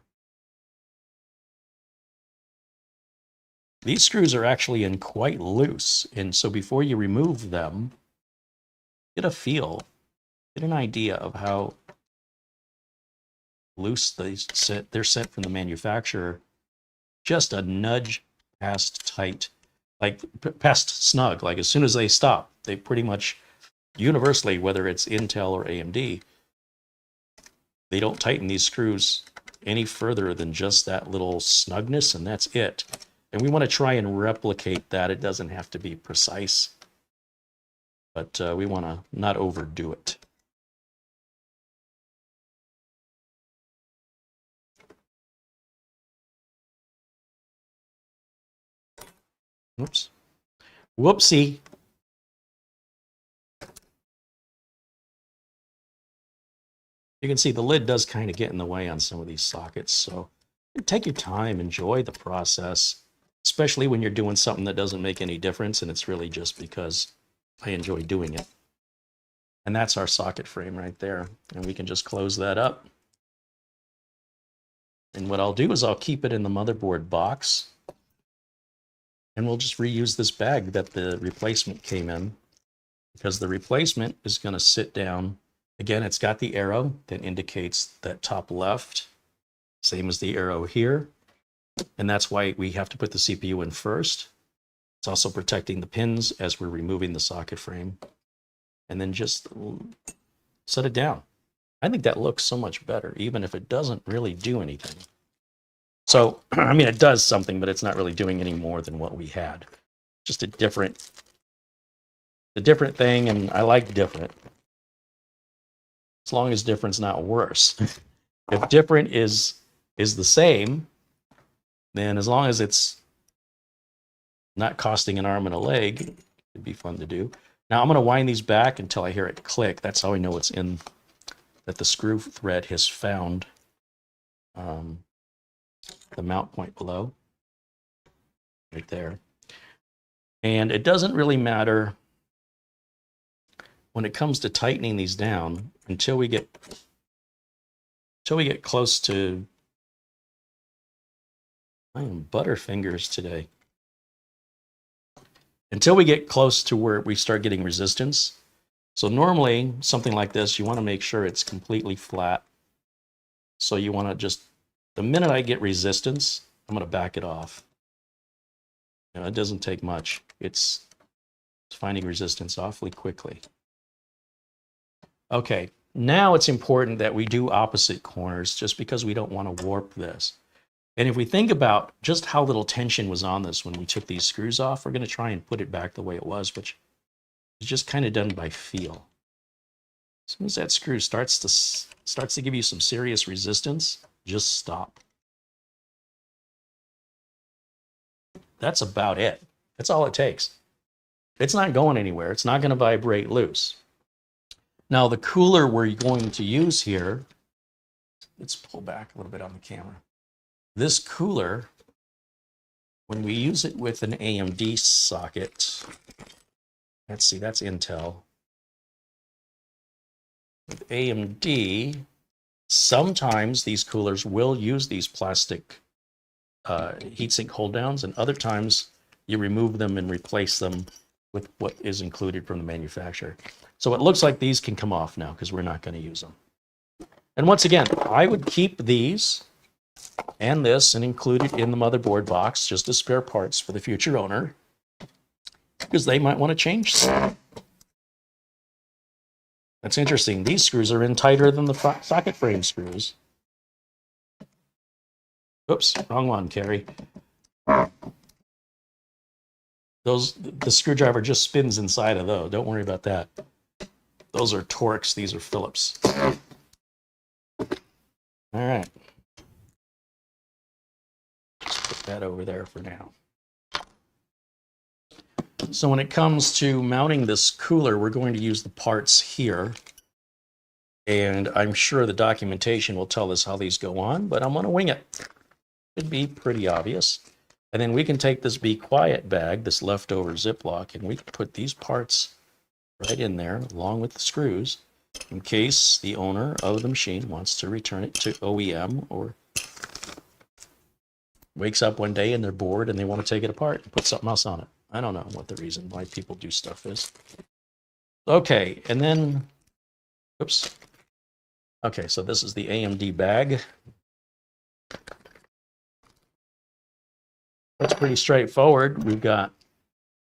These screws are actually in quite loose, and so before you remove them, get a feel, get an idea of how loose they're sent from the manufacturer. Just a nudge past tight, like past snug. Like as soon as they stop, they pretty much universally, whether it's Intel or AMD, they don't tighten these screws any further than just that little snugness, and that's it. And we want to try and replicate that. It doesn't have to be precise, but we want to not overdo it. Oops. Whoopsie. You can see the lid does kind of get in the way on some of these sockets, so take your time, enjoy the process, especially when you're doing something that doesn't make any difference and it's really just because I enjoy doing it. And that's our socket frame right there. And we can just close that up. And what I'll do is I'll keep it in the motherboard box. And we'll just reuse this bag that the replacement came in, because the replacement is going to sit down. Again, it's got the arrow that indicates that top left, same as the arrow here. And that's why we have to put the CPU in first. It's also protecting the pins as we're removing the socket frame. And then just set it down. I think that looks so much better, even if it doesn't really do anything. So, I mean, it does something, but it's not really doing any more than what we had. Just a different thing, and I like different. as long as different's not worse. If different is the same, then as long as it's not costing an arm and a leg, it'd be fun to do. Now I'm going to wind these back until I hear it click. That's how I know it's in, that the screw thread has found the mount point below, right there. And it doesn't really matter when it comes to tightening these down until we get close to, I am butterfingers today. Until we get close to where we start getting resistance. So normally something like this, you want to make sure it's completely flat. So you want to just, the minute I get resistance, I'm going to back it off. You know, it doesn't take much. It's finding resistance awfully quickly. Okay, now it's important that we do opposite corners just because we don't want to warp this. And if we think about just how little tension was on this when we took these screws off, we're going to try and put it back the way it was, which is just kind of done by feel. As soon as that screw starts to give you some serious resistance, just stop. That's about it. That's all it takes. It's not going anywhere. It's not going to vibrate loose. Now, the cooler we're going to use here, let's pull back a little bit on the camera. This cooler, when we use it with an AMD socket, let's see, that's Intel. With AMD, sometimes these coolers will use these plastic heatsink hold downs, and other times you remove them and replace them with what is included from the manufacturer. So it looks like these can come off now because we're not going to use them. And once again, I would keep these and this and include it in the motherboard box just as spare parts for the future owner, because they might want to change some. That's interesting. These screws are in tighter than the socket frame screws. Oops, wrong one, Carey. The screwdriver just spins inside of those. Don't worry about that. Those are Torx. These are Phillips. All right. Just put that over there for now. So when it comes to mounting this cooler, we're going to use the parts here. And I'm sure the documentation will tell us how these go on, but I'm going to wing it. It'd be pretty obvious. And then we can take this Be Quiet bag, this leftover Ziploc, and we can put these parts right in there along with the screws in case the owner of the machine wants to return it to OEM or wakes up one day and they're bored and they want to take it apart and put something else on it. I don't know what the reason why people do stuff is. Okay, and then, oops. Okay, so this is the AMD bag. That's pretty straightforward. We've got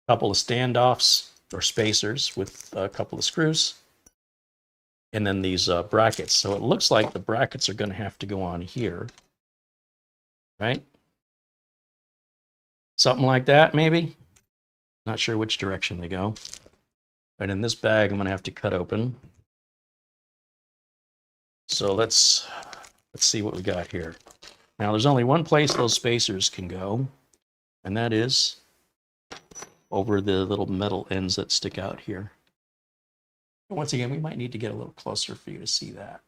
a couple of standoffs or spacers with a couple of screws, and then these brackets. So it looks like the brackets are going to have to go on here, right? Something like that, maybe. Not sure which direction they go. Right, in this bag, I'm going to have to cut open. So let's see what we got here. Now, there's only one place those spacers can go, and that is over the little metal ends that stick out here. Once again, we might need to get a little closer for you to see that.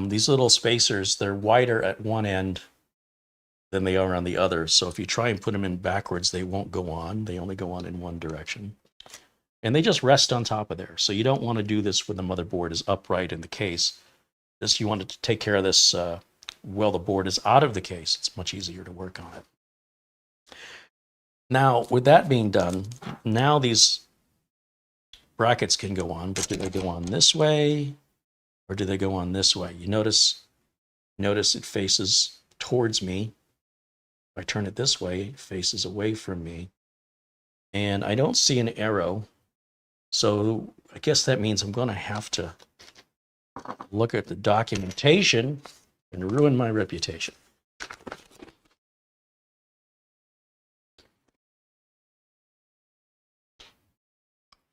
These little spacers, they're wider at one end than they are on the other. So if you try and put them in backwards, they won't go on. They only go on in one direction. And they just rest on top of there. So you don't want to do this when the motherboard is upright in the case. You want to take care of this while the board is out of the case. It's much easier to work on it. Now, with that being done, now these brackets can go on, but do they go on this way or do they go on this way? You notice it faces towards me. If I turn it this way, it faces away from me. And I don't see an arrow. So I guess that means I'm going to have to look at the documentation and ruin my reputation.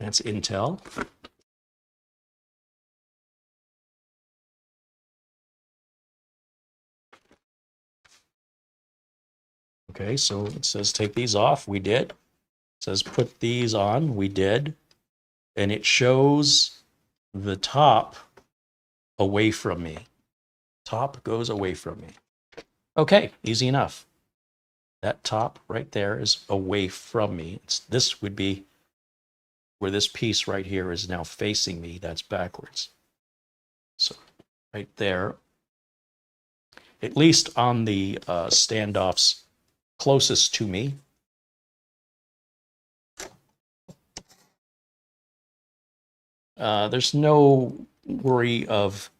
That's Intel. Okay, so it says take these off. We did. It says put these on. We did. And it shows the top away from me. Top goes away from me. Okay, easy enough. That top right there is away from me. This would be where this piece right here is now facing me. That's backwards. So right there, at least on the standoffs closest to me. There's no worry of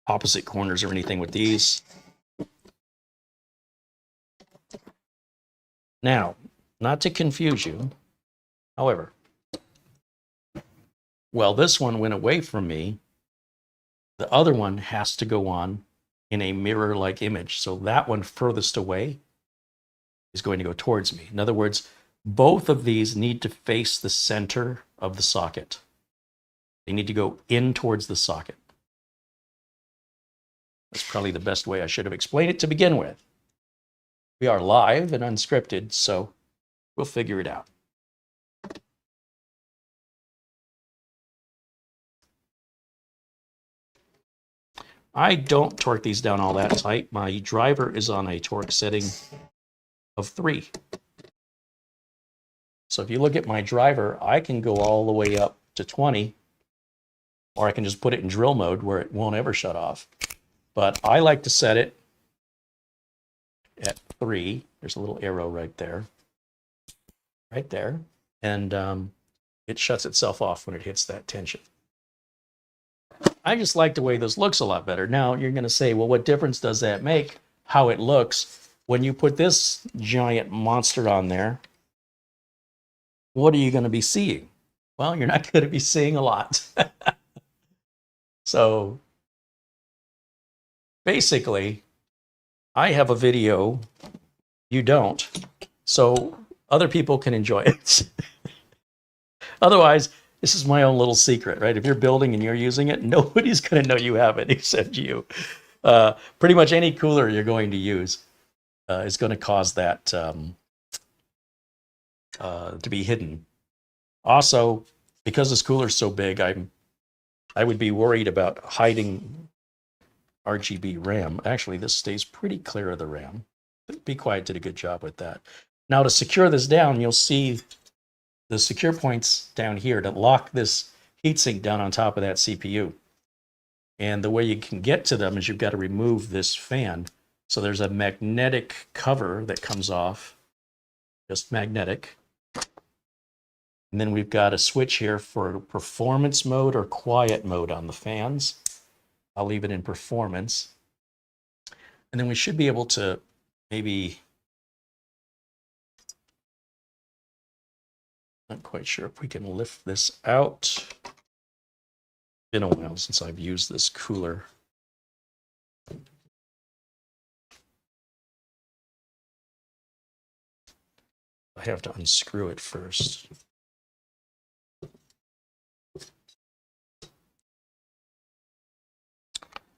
opposite corners or anything with these. Now, not to confuse you, however, well, this one went away from me. The other one has to go on in a mirror-like image. So that one furthest away is going to go towards me. In other words, both of these need to face the center of the socket. They need to go in towards the socket. That's probably the best way I should have explained it to begin with. We are live and unscripted, so we'll figure it out. I don't torque these down all that tight. My driver is on a torque setting of 3. So if you look at my driver, I can go all the way up to 20, or I can just put it in drill mode where it won't ever shut off. But I like to set it at 3. There's a little arrow right there. Right there. And it shuts itself off when it hits that tension. I just like the way this looks a lot better. Now, you're going to say, well, what difference does that make? How it looks. When you put this giant monster on there, what are you going to be seeing? Well, you're not going to be seeing a lot. So, basically, I have a video, you don't, so other people can enjoy it. Otherwise, this is my own little secret, right? If you're building and you're using it, nobody's going to know you have it except you. Pretty much any cooler you're going to use is going to cause that to be hidden. Also, because this cooler is so big, I would be worried about hiding RGB RAM. Actually, this stays pretty clear of the RAM. Be Quiet did a good job with that. Now, to secure this down, you'll see the secure points down here to lock this heatsink down on top of that CPU. And the way you can get to them is you've got to remove this fan. So there's a magnetic cover that comes off, just magnetic. And then we've got a switch here for performance mode or quiet mode on the fans. I'll leave it in performance. And then we should be able to maybe, not quite sure if we can lift this out. It's been a while since I've used this cooler. I have to unscrew it first.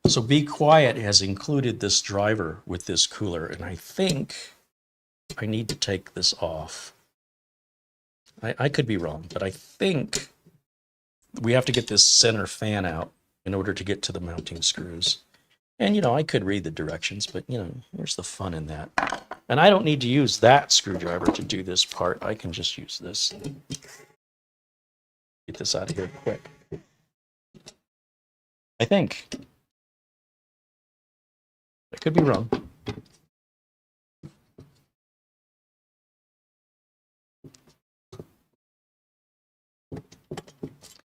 So Be Quiet has included this driver with this cooler, and I think I need to take this off. I could be wrong, but I think we have to get this center fan out in order to get to the mounting screws. And, you know, I could read the directions, but, you know, where's the fun in that? And I don't need to use that screwdriver to do this part. I can just use this. Get this out of here quick. I think. I could be wrong.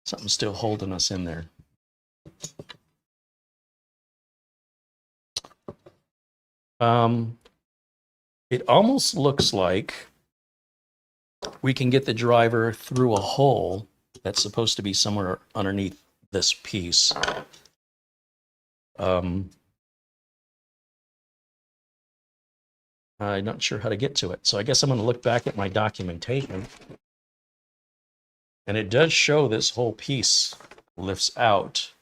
Something's still holding us in there. It almost looks like we can get the driver through a hole that's supposed to be somewhere underneath this piece. I'm not sure how to get to it, so I guess I'm going to look back at my documentation. And it does show this whole piece lifts out.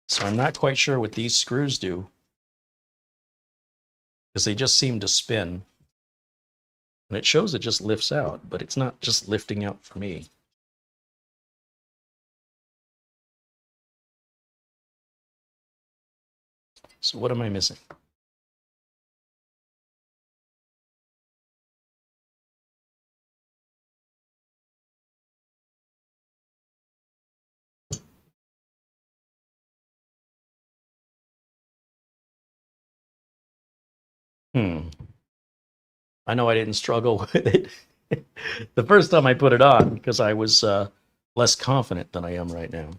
So I'm not quite sure what these screws do, because they just seem to spin. And it shows it just lifts out, but it's not just lifting out for me. So what am I missing? I know I didn't struggle with it the first time I put it on, because I was less confident than I am right now.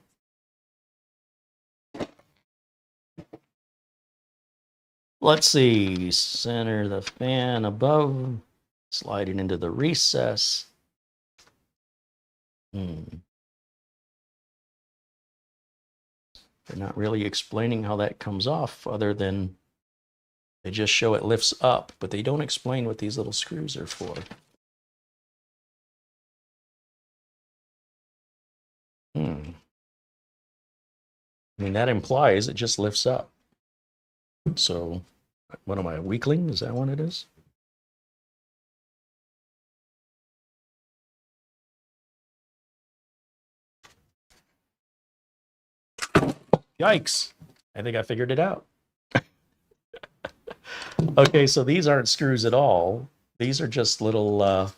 Let's see, center the fan above, slide it into the recess. They're not really explaining how that comes off, other than they just show it lifts up, but they don't explain what these little screws are for. I mean, that implies it just lifts up. So, what am I, a weakling? Is that what it is? Yikes. I think I figured it out. Okay, so these aren't screws at all. These are just little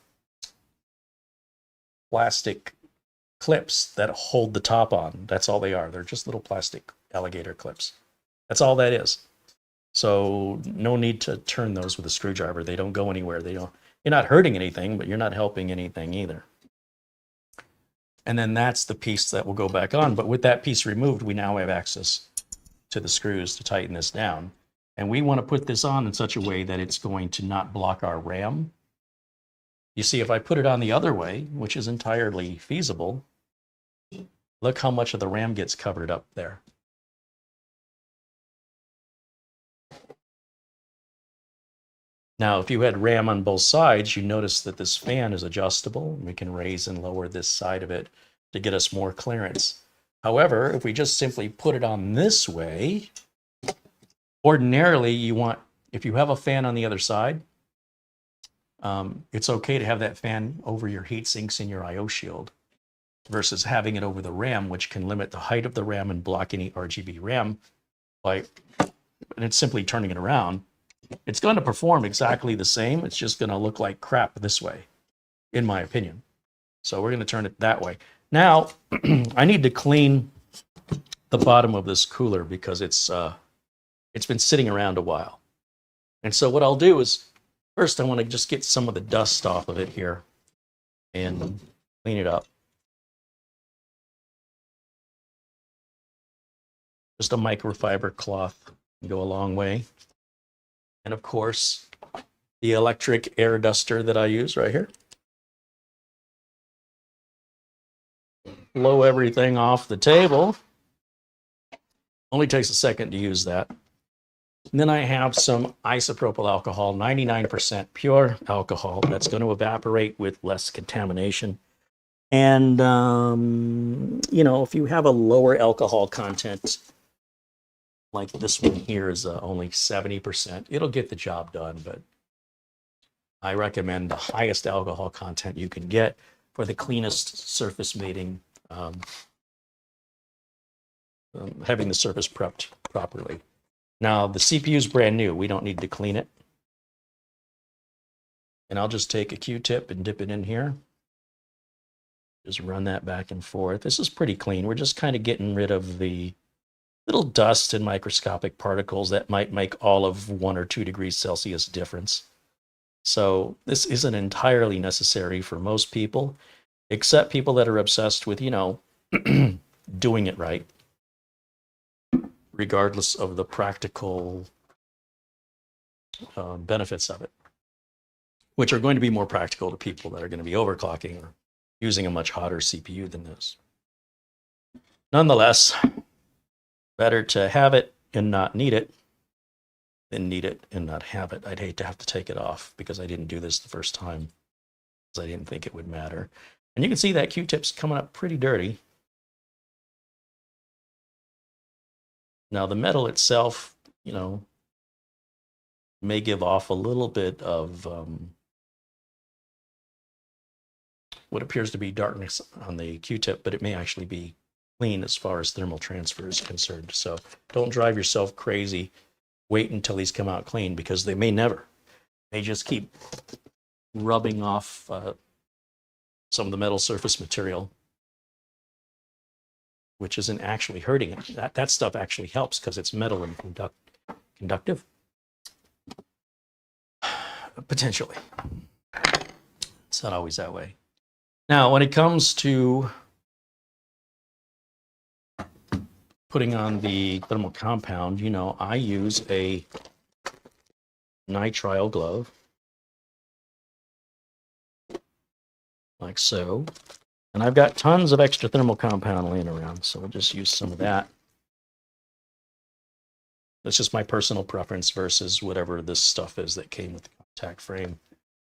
plastic clips that hold the top on. That's all they are. They're just little plastic alligator clips. That's all that is. So no need to turn those with a screwdriver. They don't go anywhere. You're not hurting anything, but you're not helping anything either. And then that's the piece that will go back on. But with that piece removed, we now have access to the screws to tighten this down. And we want to put this on in such a way that it's going to not block our RAM. You see, if I put it on the other way, which is entirely feasible, look how much of the RAM gets covered up there. Now, if you had RAM on both sides, you notice that this fan is adjustable. We can raise and lower this side of it to get us more clearance. However, if we just simply put it on this way, ordinarily if you have a fan on the other side, it's okay to have that fan over your heat sinks in your I/O shield versus having it over the RAM, which can limit the height of the RAM and block any RGB RAM. And it's simply turning it around. It's going to perform exactly the same. It's just going to look like crap this way, in my opinion. So we're going to turn it that way. Now, I need to clean the bottom of this cooler because it's been sitting around a while. And so what I'll do is, first I want to just get some of the dust off of it here and clean it up. Just a microfiber cloth can go a long way. And of course, the electric air duster that I use right here. Blow everything off the table. Only takes a second to use that. And then I have some isopropyl alcohol, 99% pure alcohol that's going to evaporate with less contamination. And, if you have a lower alcohol content, like this one here is only 70%, it'll get the job done. But I recommend the highest alcohol content you can get for the cleanest surface mating, having the surface prepped properly. Now, the CPU is brand new. We don't need to clean it. And I'll just take a Q-tip and dip it in here. Just run that back and forth. This is pretty clean. We're just kind of getting rid of the little dust and microscopic particles that might make all of 1 or 2 degrees Celsius difference. So this isn't entirely necessary for most people, except people that are obsessed with, doing it right, regardless of the practical benefits of it, which are going to be more practical to people that are going to be overclocking or using a much hotter CPU than this. Nonetheless, better to have it and not need it than need it and not have it. I'd hate to have to take it off because I didn't do this the first time. I didn't think it would matter. And you can see that Q-tip's coming up pretty dirty. Now the metal itself, you know, may give off a little bit of what appears to be darkness on the Q-tip, but it may actually be clean as far as thermal transfer is concerned. So don't drive yourself crazy. Wait until these come out clean, because they may never. They just keep rubbing off some of the metal surface material, which isn't actually hurting it. That stuff actually helps because it's metal and conductive. Potentially. It's not always that way. Now, when it comes to putting on the thermal compound, you know, I use a nitrile glove, like so. And I've got tons of extra thermal compound laying around, so we'll just use some of that. That's just my personal preference versus whatever this stuff is that came with the contact frame.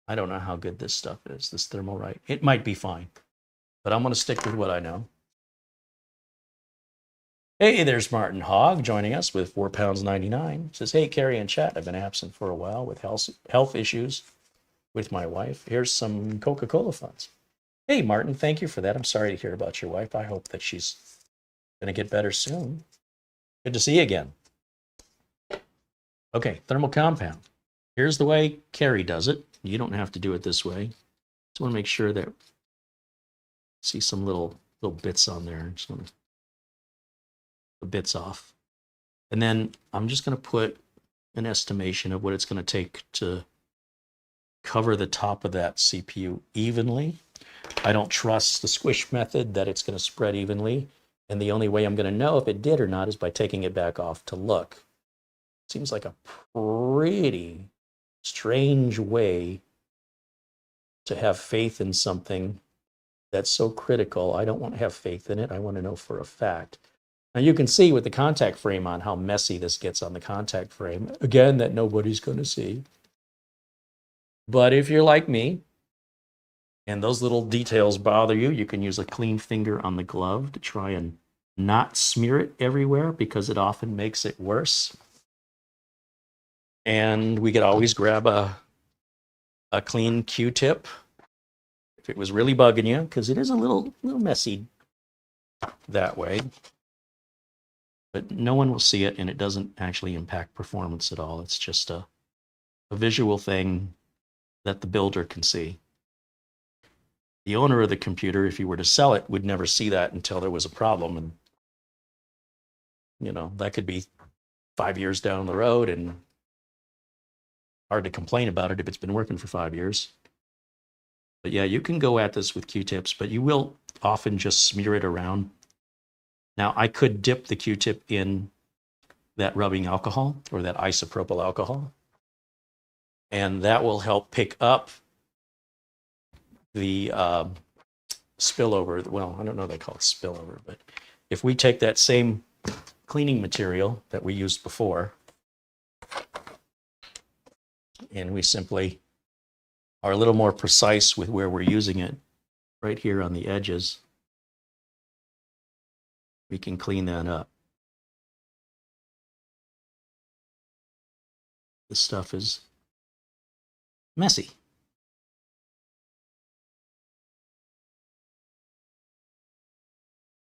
I don't know how good this stuff is, this Thermalright. It might be fine, but I'm going to stick with what I know. Hey, there's Martin Hogg joining us with £4.99. Says, hey, Carey and chat. I've been absent for a while with health issues with my wife. Here's some Coca-Cola funds. Hey, Martin, thank you for that. I'm sorry to hear about your wife. I hope that she's going to get better soon. Good to see you again. Okay, thermal compound. Here's the way Carey does it. You don't have to do it this way. Just want to make sure that see some little bits on there. Just want to the bits off. And then I'm just going to put an estimation of what it's going to take to cover the top of that CPU evenly. I don't trust the squish method that it's going to spread evenly. And the only way I'm going to know if it did or not is by taking it back off to look. Seems like a pretty strange way to have faith in something that's so critical. I don't want to have faith in it. I want to know for a fact. Now you can see with the contact frame on how messy this gets on the contact frame. Again, that nobody's going to see. But if you're like me, and those little details bother you, you can use a clean finger on the glove to try and not smear it everywhere, because it often makes it worse. And we could always grab a clean Q-tip if it was really bugging you, because it is a little messy that way. But no one will see it, and it doesn't actually impact performance at all. It's just a visual thing that the builder can see. The owner of the computer, if you were to sell it, would never see that until there was a problem. And, you know, that could be 5 years down the road, and hard to complain about it if it's been working for 5 years. But yeah, you can go at this with Q-tips, but you will often just smear it around. Now, I could dip the Q-tip in that rubbing alcohol or that isopropyl alcohol, and that will help pick up the spillover. Well, I don't know if they call it spillover, but if we take that same cleaning material that we used before, and we simply are a little more precise with where we're using it, right here on the edges, we can clean that up. This stuff is messy.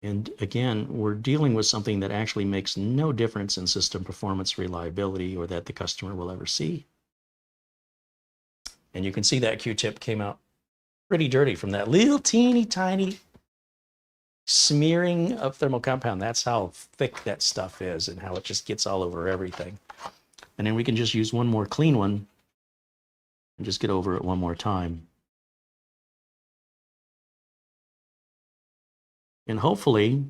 And again, we're dealing with something that actually makes no difference in system performance, reliability, or that the customer will ever see. And you can see that Q-tip came out pretty dirty from that little teeny tiny smearing of thermal compound. That's how thick that stuff is and how it just gets all over everything. And then we can just use one more clean one and just get over it one more time. And hopefully,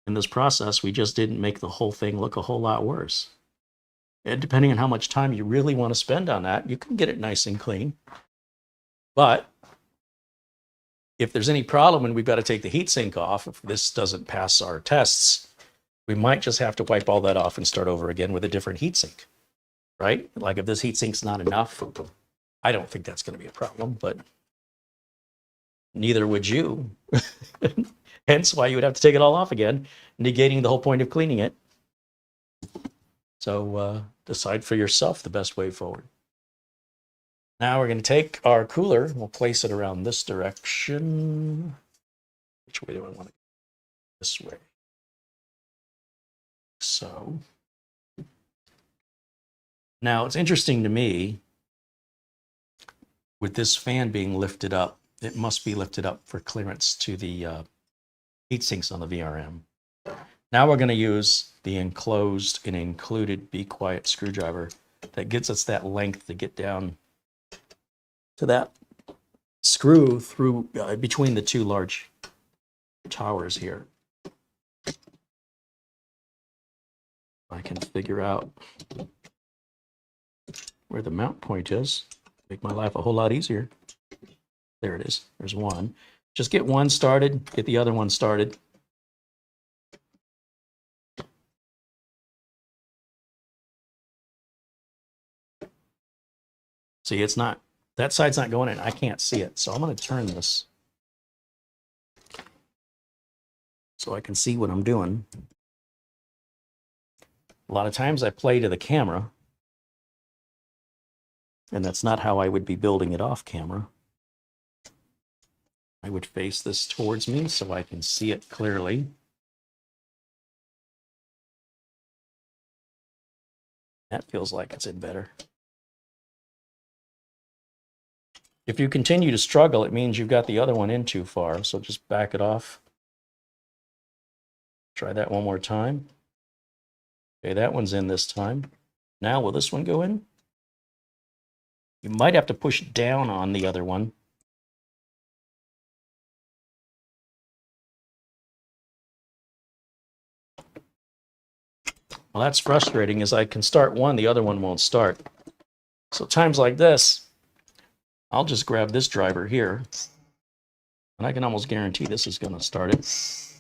in this process, we just didn't make the whole thing look a whole lot worse. And depending on how much time you really want to spend on that, you can get it nice and clean. But if there's any problem and we've got to take the heatsink off, if this doesn't pass our tests, we might just have to wipe all that off and start over again with a different heatsink, right? Like if this heatsink's not enough, I don't think that's going to be a problem, but Neither would you. Hence why you would have to take it all off again, negating the whole point of cleaning it. So decide for yourself the best way forward. Now we're going to take our cooler, we'll place it around this direction. Which way do I want to go? This way. So now it's interesting to me, with this fan being lifted up, it must be lifted up for clearance to the heat sinks on the VRM. Now we're going to use the enclosed and included Be Quiet screwdriver that gives us that length to get down to that screw through between the two large towers here. I can figure out where the mount point is. Make my life a whole lot easier. There it is. There's one. Just get one started, get the other one started. See, it's not, that side's not going in. I can't see it. So I'm going to turn this so I can see what I'm doing. A lot of times I play to the camera, and that's not how I would be building it off camera. I would face this towards me so I can see it clearly. That feels like it's in better. If you continue to struggle, it means you've got the other one in too far, so just back it off. Try that one more time. Okay, that one's in this time. Now, will this one go in? You might have to push down on the other one. Well, that's frustrating, as I can start one, the other one won't start. So times like this, I'll just grab this driver here, and I can almost guarantee this is going to start it.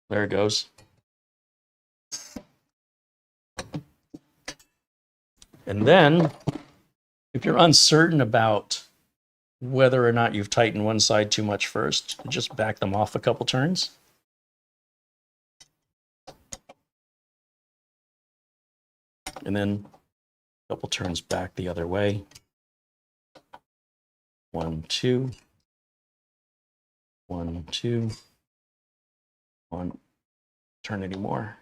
There it goes. And then, if you're uncertain about whether or not you've tightened one side too much first, just back them off a couple turns. And then a couple turns back the other way. 1, 2. 1, 2. 1. Turn anymore.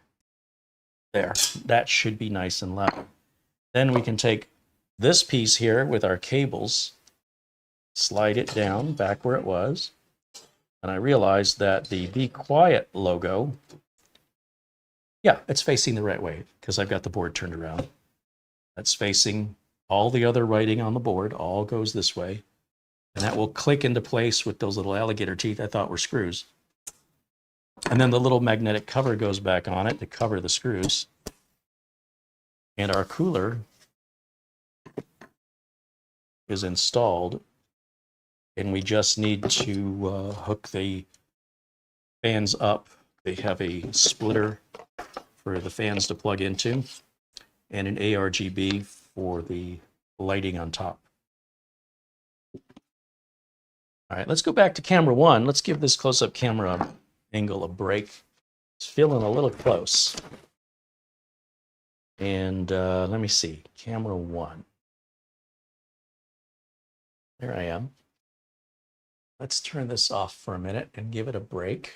There. That should be nice and level. Then we can take this piece here with our cables, slide it down back where it was. And I realized that the Be Quiet logo, yeah, it's facing the right way because I've got the board turned around. That's facing all the other writing on the board, all goes this way. And that will click into place with those little alligator teeth I thought were screws. And then the little magnetic cover goes back on it to cover the screws. And our cooler is installed. And we just need to hook the fans up. They have a splitter for the fans to plug into and an ARGB for the lighting on top. All right, let's go back to camera one. Let's give this close-up camera angle a break. It's feeling a little close. And let me see, camera one. There I am. Let's turn this off for a minute and give it a break.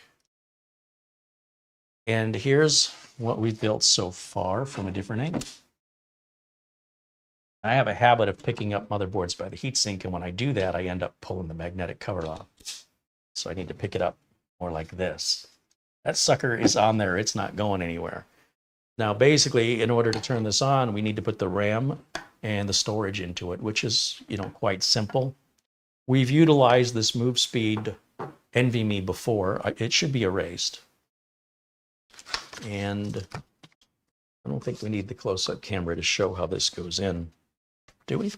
And here's what we've built so far from a different angle. I have a habit of picking up motherboards by the heatsink, and when I do that, I end up pulling the magnetic cover off. So I need to pick it up more like this. That sucker is on there. It's not going anywhere. Now, basically, in order to turn this on, we need to put the RAM and the storage into it, which is, quite simple. We've utilized this MOVESPEED NVMe before. It should be erased. And I don't think we need the close-up camera to show how this goes in, do we?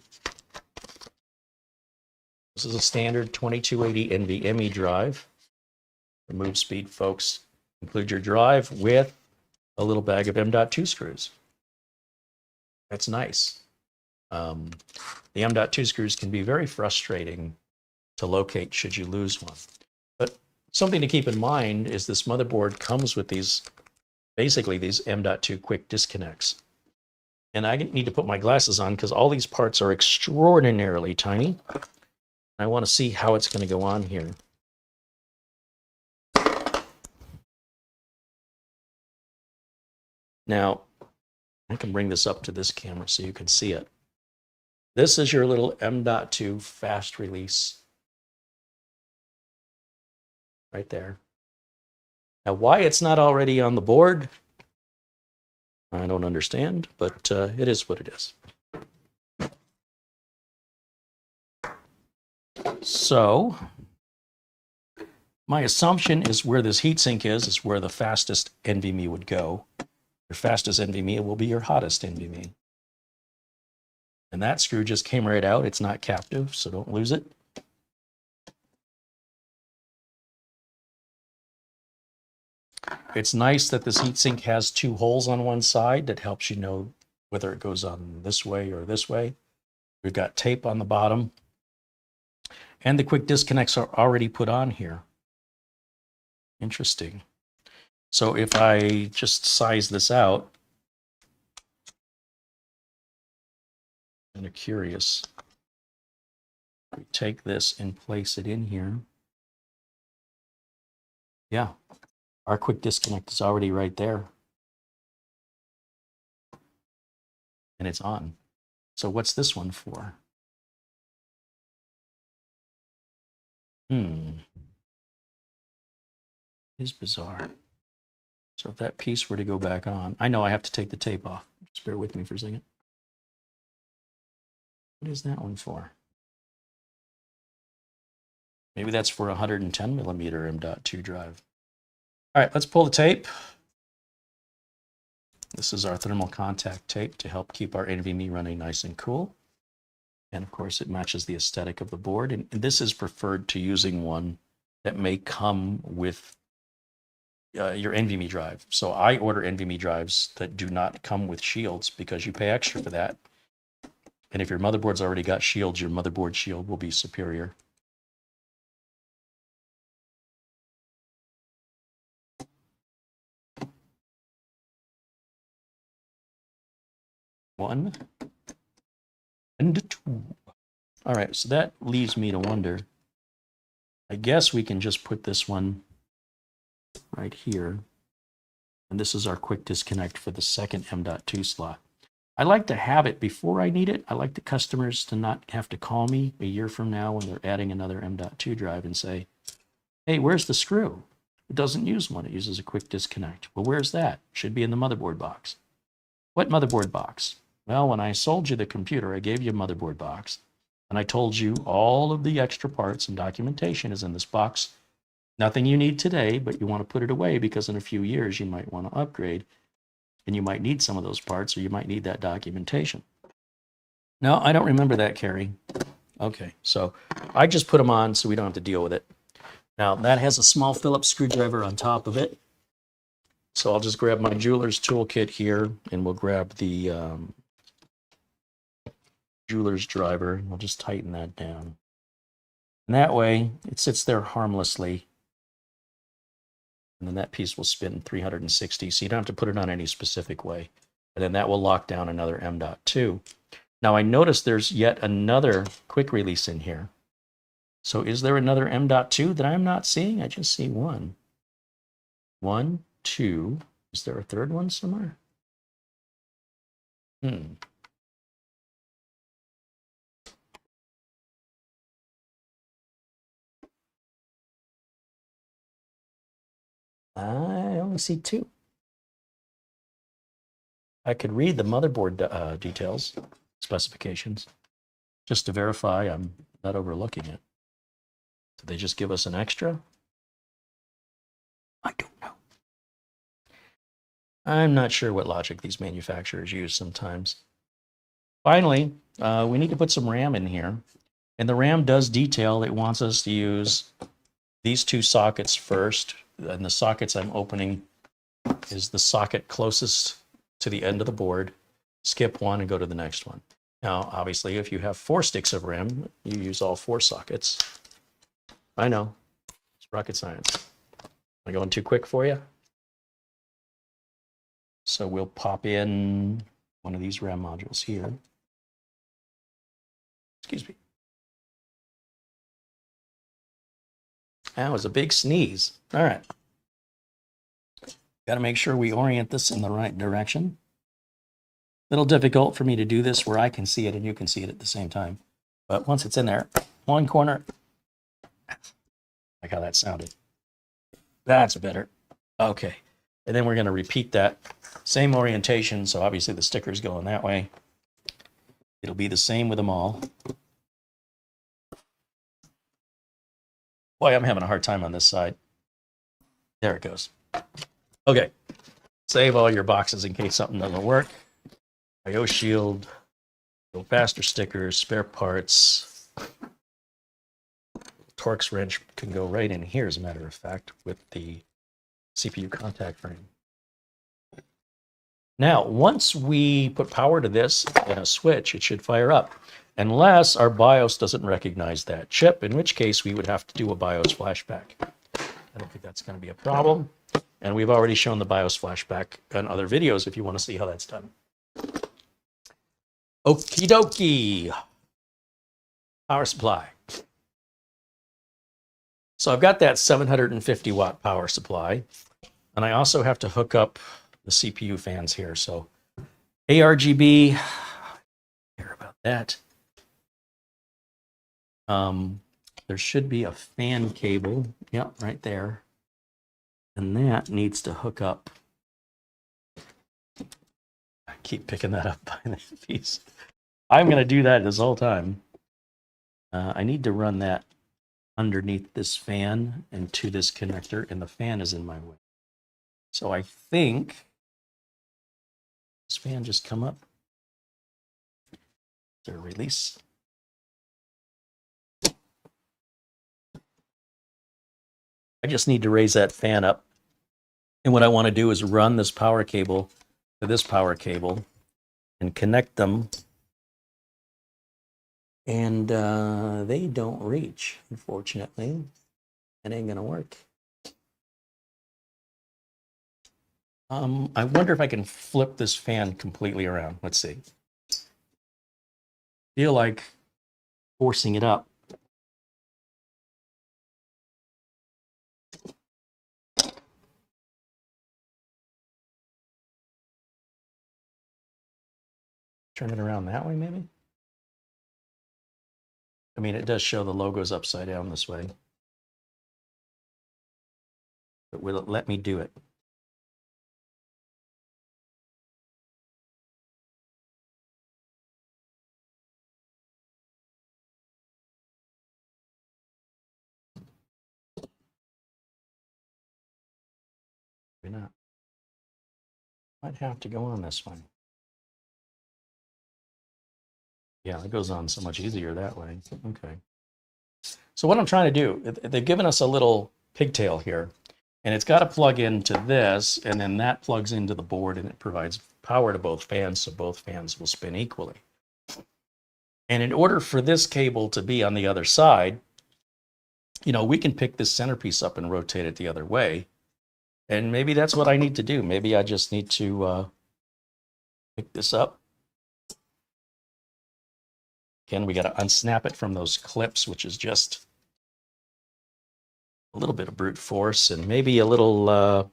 This is a standard 2280 NVMe drive. The MOVESPEED folks include your drive with a little bag of M.2 screws. That's nice. The M.2 screws can be very frustrating to locate should you lose one. But something to keep in mind is this motherboard comes with these, basically these M.2 quick disconnects. And I need to put my glasses on because all these parts are extraordinarily tiny. I want to see how it's going to go on here. Now, I can bring this up to this camera so you can see it. This is your little M.2 fast release. Right there. Now, why it's not already on the board, I don't understand, but it is what it is. So, my assumption is where this heatsink is where the fastest NVMe would go. Your fastest NVMe will be your hottest NVMe. And that screw just came right out. It's not captive, so don't lose it. It's nice that this heatsink has two holes on one side that helps you know whether it goes on this way or this way. We've got tape on the bottom. And the quick disconnects are already put on here. Interesting. So if I just size this out, kind of curious. We take this and place it in here. Yeah, our quick disconnect is already right there. And it's on. So what's this one for? It's bizarre. So if that piece were to go back on, I know I have to take the tape off. Just bear with me for a second. What is that one for? Maybe that's for a 110 millimeter M.2 drive. All right, let's pull the tape. This is our thermal contact tape to help keep our NVMe running nice and cool. And of course, it matches the aesthetic of the board. And this is preferred to using one that may come with your NVMe drive. So I order NVMe drives that do not come with shields because you pay extra for that. And if your motherboard's already got shields, your motherboard shield will be superior. One and two. All right, so that leaves me to wonder. I guess we can just put this one right here. And this is our quick disconnect for the second M.2 slot. I like to have it before I need it. I like the customers to not have to call me a year from now when they're adding another M.2 drive and say, hey, where's the screw? It doesn't use one. It uses a quick disconnect. Well, where's that? Should be in the motherboard box. What motherboard box? Well, when I sold you the computer, I gave you a motherboard box. And I told you all of the extra parts and documentation is in this box. Nothing you need today, but you want to put it away because in a few years you might want to upgrade. And you might need some of those parts, or you might need that documentation. No, I don't remember that, Carey. Okay, so I just put them on so we don't have to deal with it. Now, that has a small Phillips screwdriver on top of it. So I'll just grab my jeweler's toolkit here, and we'll grab the jeweler's driver. We'll just tighten that down. And that way, it sits there harmlessly. And then that piece will spin 360, so you don't have to put it on any specific way. And then that will lock down another M.2. Now I notice there's yet another quick release in here. So is there another M.2 that I'm not seeing? I just see one. One, two. Is there a third one somewhere? I only see two. I could read the motherboard details, specifications, just to verify I'm not overlooking it. Did they just give us an extra? I don't know. I'm not sure what logic these manufacturers use sometimes. Finally, we need to put some RAM in here. And the RAM does detail it wants us to use these two sockets first. And the sockets I'm opening is the socket closest to the end of the board. Skip one and go to the next one. Now, obviously, if you have 4 sticks of RAM, you use all 4 sockets. I know. It's rocket science. Am I going too quick for you? So we'll pop in one of these RAM modules here. Excuse me. That was a big sneeze. All right. Got to make sure we orient this in the right direction. A little difficult for me to do this where I can see it and you can see it at the same time. But once it's in there, one corner, like how that sounded. That's better. Okay. And then we're going to repeat that same orientation. So obviously the sticker's going that way. It'll be the same with them all. Boy, I'm having a hard time on this side. There it goes. Okay. Save all your boxes in case something doesn't work. I/O shield, go faster stickers, spare parts. Torx wrench can go right in here, as a matter of fact, with the CPU contact frame. Now, once we put power to this and a switch, it should fire up. Unless our BIOS doesn't recognize that chip, in which case we would have to do a BIOS flashback. I don't think that's going to be a problem. And we've already shown the BIOS flashback in other videos if you want to see how that's done. Okie dokie. Power supply. So I've got that 750 watt power supply. And I also have to hook up the CPU fans here. So ARGB, care about that. There should be a fan cable. Yep, right there. And that needs to hook up. I keep picking that up by the piece. I'm going to do that this whole time. I need to run that underneath this fan and to this connector, and the fan is in my way. So I think this fan just come up. Is there a release? I just need to raise that fan up. And what I want to do is run this power cable to this power cable and connect them. And they don't reach, unfortunately. It ain't going to work. I wonder if I can flip this fan completely around. Let's see. Feel like forcing it up. Turn it around that way, maybe? I mean, it does show the logos upside down this way. But will it let me do it? Maybe not. Might have to go on this one. Yeah, it goes on so much easier that way. Okay. So what I'm trying to do, they've given us a little pigtail here, and it's got to plug into this, and then that plugs into the board, and it provides power to both fans, so both fans will spin equally. And in order for this cable to be on the other side, you know, we can pick this centerpiece up and rotate it the other way. And maybe that's what I need to do. Maybe I just need to pick this up. Again, we got to unsnap it from those clips, which is just a little bit of brute force, and maybe a little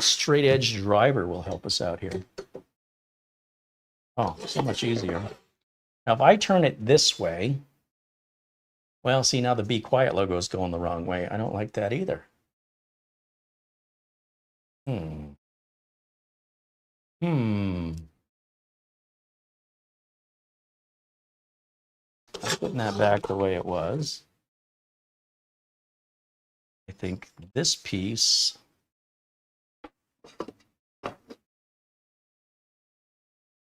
straight edge driver will help us out here. Oh, so much easier. Now, if I turn it this way, well, see, now the Be Quiet logo is going the wrong way. I don't like that either. I'm putting that back the way it was. I think this piece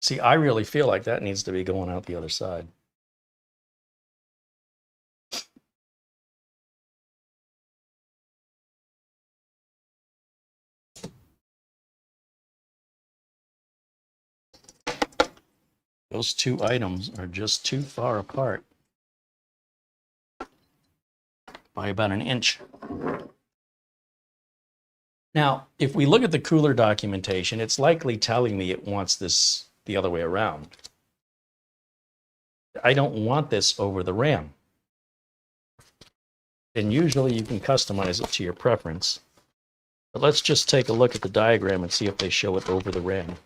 see, I really feel like that needs to be going out the other side. Those two items are just too far apart. by about 1 inch. Now, if we look at the cooler documentation, it's likely telling me it wants this the other way around. I don't want this over the RAM. And usually you can customize it to your preference. But let's just take a look at the diagram and see if they show it over the RAM.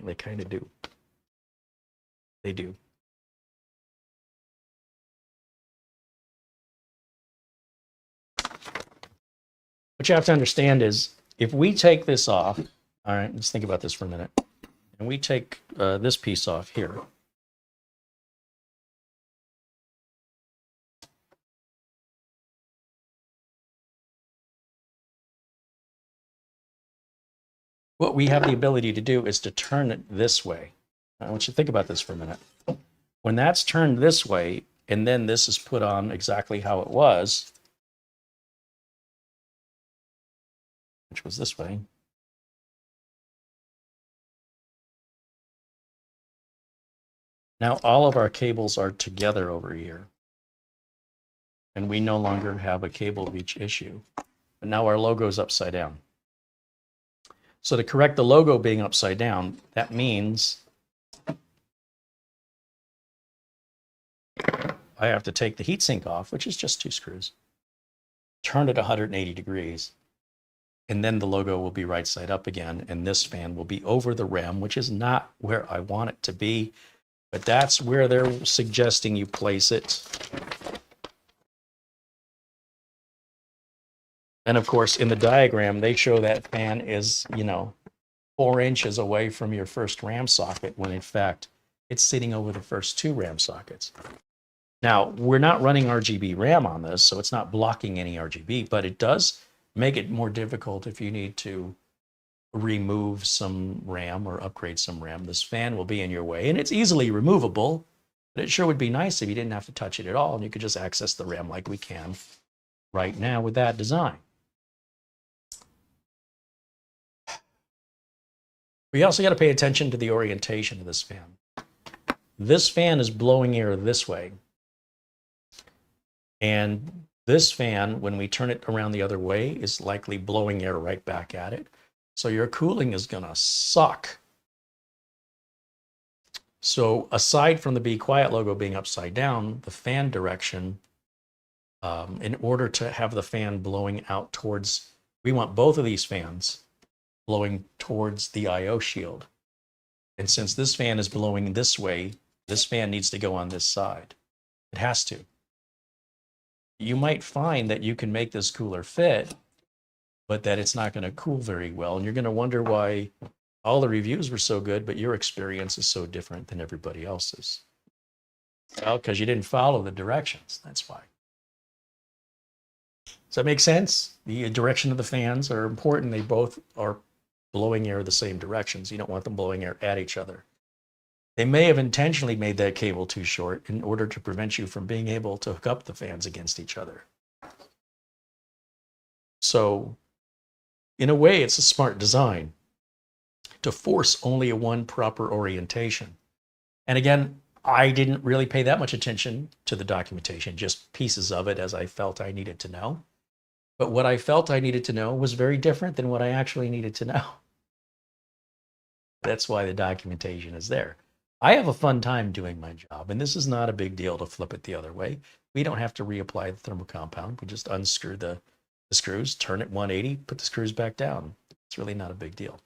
They kind of do. They do. What you have to understand is, if we take this off, all right, let's think about this for a minute, and we take this piece off here, what we have the ability to do is to turn it this way. I want you to think about this for a minute. When that's turned this way, and then this is put on exactly how it was, which was this way, now all of our cables are together over here. And we no longer have a cable reach issue. But now our logo is upside down. So to correct the logo being upside down, that means I have to take the heatsink off, which is just 2 screws, turn it 180 degrees, and then the logo will be right side up again, and this fan will be over the RAM, which is not where I want it to be, but that's where they're suggesting you place it. And of course, in the diagram, they show that fan is, 4 inches away from your first RAM socket, when in fact, it's sitting over the first 2 RAM sockets. Now, we're not running RGB RAM on this, so it's not blocking any RGB, but it does make it more difficult if you need to remove some RAM or upgrade some RAM. This fan will be in your way, and it's easily removable, but it sure would be nice if you didn't have to touch it at all, and you could just access the RAM like we can right now with that design. We also got to pay attention to the orientation of this fan. This fan is blowing air this way. And this fan, when we turn it around the other way, is likely blowing air right back at it. So your cooling is going to suck. So aside from the Be Quiet logo being upside down, the fan direction, in order to have the fan blowing out towards, we want both of these fans blowing towards the I/O shield. And since this fan is blowing this way, this fan needs to go on this side. It has to. You might find that you can make this cooler fit, but that it's not going to cool very well. And you're going to wonder why all the reviews were so good, but your experience is so different than everybody else's. Well, because you didn't follow the directions. That's why. Does that make sense? The direction of the fans are important. They both are blowing air the same directions. You don't want them blowing air at each other. They may have intentionally made that cable too short in order to prevent you from being able to hook up the fans against each other. So, in a way, it's a smart design to force only a one proper orientation. And again, I didn't really pay that much attention to the documentation, just pieces of it as I felt I needed to know. But what I felt I needed to know was very different than what I actually needed to know. That's why the documentation is there. I have a fun time doing my job, and this is not a big deal to flip it the other way. We don't have to reapply the thermal compound. We just unscrew the screws, turn it 180, put the screws back down. It's really not a big deal.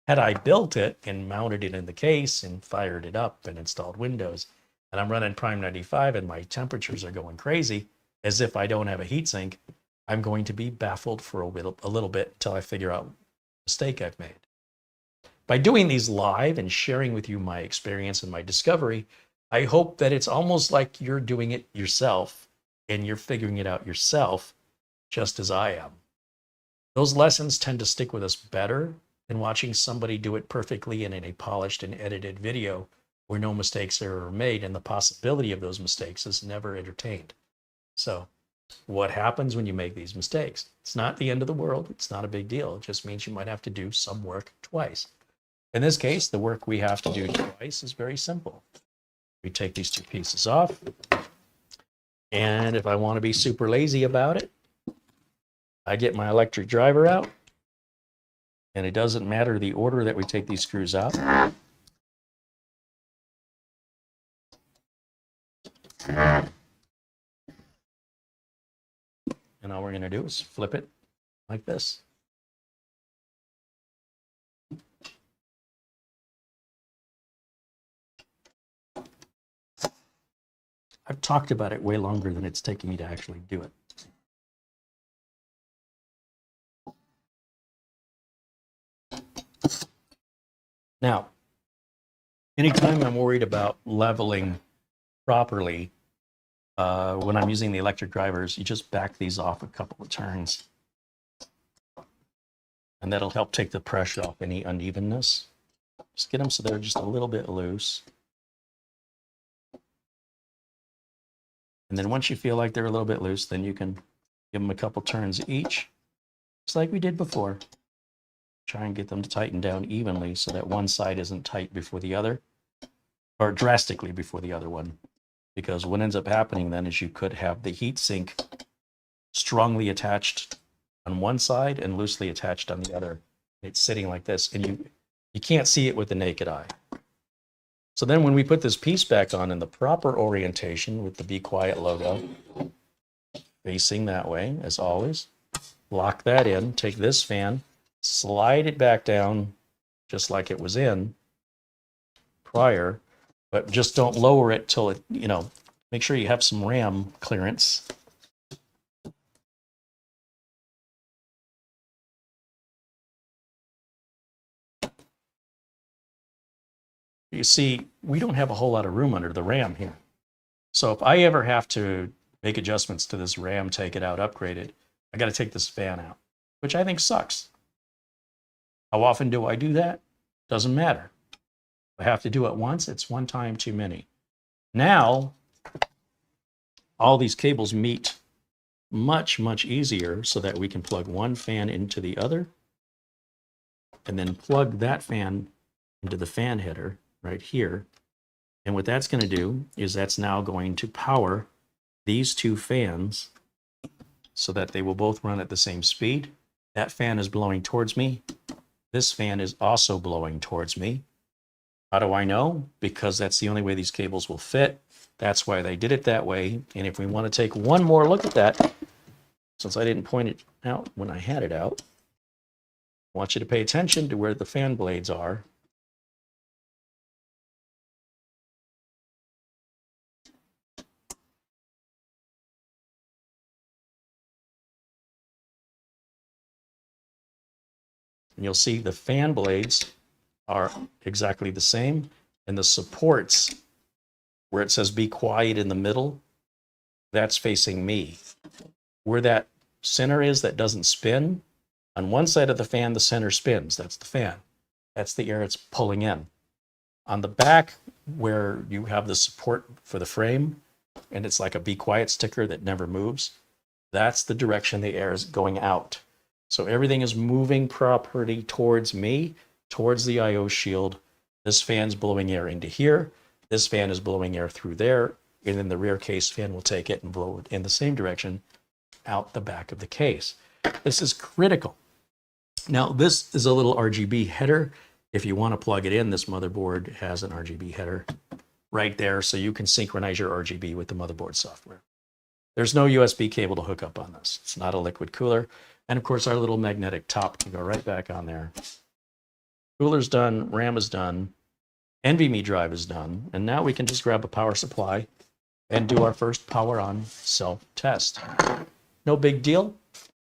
Had I built it and mounted it in the case and fired it up and installed Windows, and I'm running Prime 95 and my temperatures are going crazy, as if I don't have a heatsink, I'm going to be baffled for a little bit until I figure out the mistake I've made. By doing these live and sharing with you my experience and my discovery, I hope that it's almost like you're doing it yourself and you're figuring it out yourself, just as I am. Those lessons tend to stick with us better than watching somebody do it perfectly and in a polished and edited video where no mistakes are ever made and the possibility of those mistakes is never entertained. So, what happens when you make these mistakes? It's not the end of the world. It's not a big deal. It just means you might have to do some work twice. In this case, the work we have to do twice is very simple. We take these two pieces off, and if I want to be super lazy about it, I get my electric driver out, and it doesn't matter the order that we take these screws out. And all we're going to do is flip it like this. I've talked about it way longer than it's taking me to actually do it. Now, anytime I'm worried about leveling properly, when I'm using the electric drivers, you just back these off a couple of turns. And that'll help take the pressure off any unevenness. Just get them so they're just a little bit loose. And then once you feel like they're a little bit loose, then you can give them a couple turns each, just like we did before. Try and get them to tighten down evenly so that one side isn't tight before the other, or drastically before the other one. Because what ends up happening then is you could have the heat sink strongly attached on one side and loosely attached on the other. It's sitting like this, and you can't see it with the naked eye. So then when we put this piece back on in the proper orientation with the Be Quiet logo facing that way, as always, lock that in, take this fan, slide it back down just like it was in prior, but just don't lower it till it, make sure you have some RAM clearance. You see, we don't have a whole lot of room under the RAM here. So if I ever have to make adjustments to this RAM, take it out, upgrade it, I got to take this fan out, which I think sucks. How often do I do that? Doesn't matter. If I have to do it once, it's one time too many. Now, all these cables meet much, much easier so that we can plug one fan into the other and then plug that fan into the fan header right here. And what that's going to do is that's now going to power these two fans so that they will both run at the same speed. That fan is blowing towards me. This fan is also blowing towards me. How do I know? Because that's the only way these cables will fit. That's why they did it that way. And if we want to take one more look at that, since I didn't point it out when I had it out, I want you to pay attention to where the fan blades are. And you'll see the fan blades are exactly the same. And the supports, where it says Be Quiet in the middle, that's facing me. Where that center is that doesn't spin, on one side of the fan, the center spins. That's the fan. That's the air it's pulling in. On the back, where you have the support for the frame, and it's like a Be Quiet sticker that never moves, that's the direction the air is going out. So everything is moving properly towards me, towards the I/O shield. This fan's blowing air into here. This fan is blowing air through there. And then the rear case fan will take it and blow it in the same direction out the back of the case. This is critical. Now, this is a little RGB header. If you want to plug it in, this motherboard has an RGB header right there, so you can synchronize your RGB with the motherboard software. There's no USB cable to hook up on this. It's not a liquid cooler. And of course, our little magnetic top can go right back on there. Cooler's done, RAM is done, NVMe drive is done, and now we can just grab a power supply and do our first power on self-test. No big deal.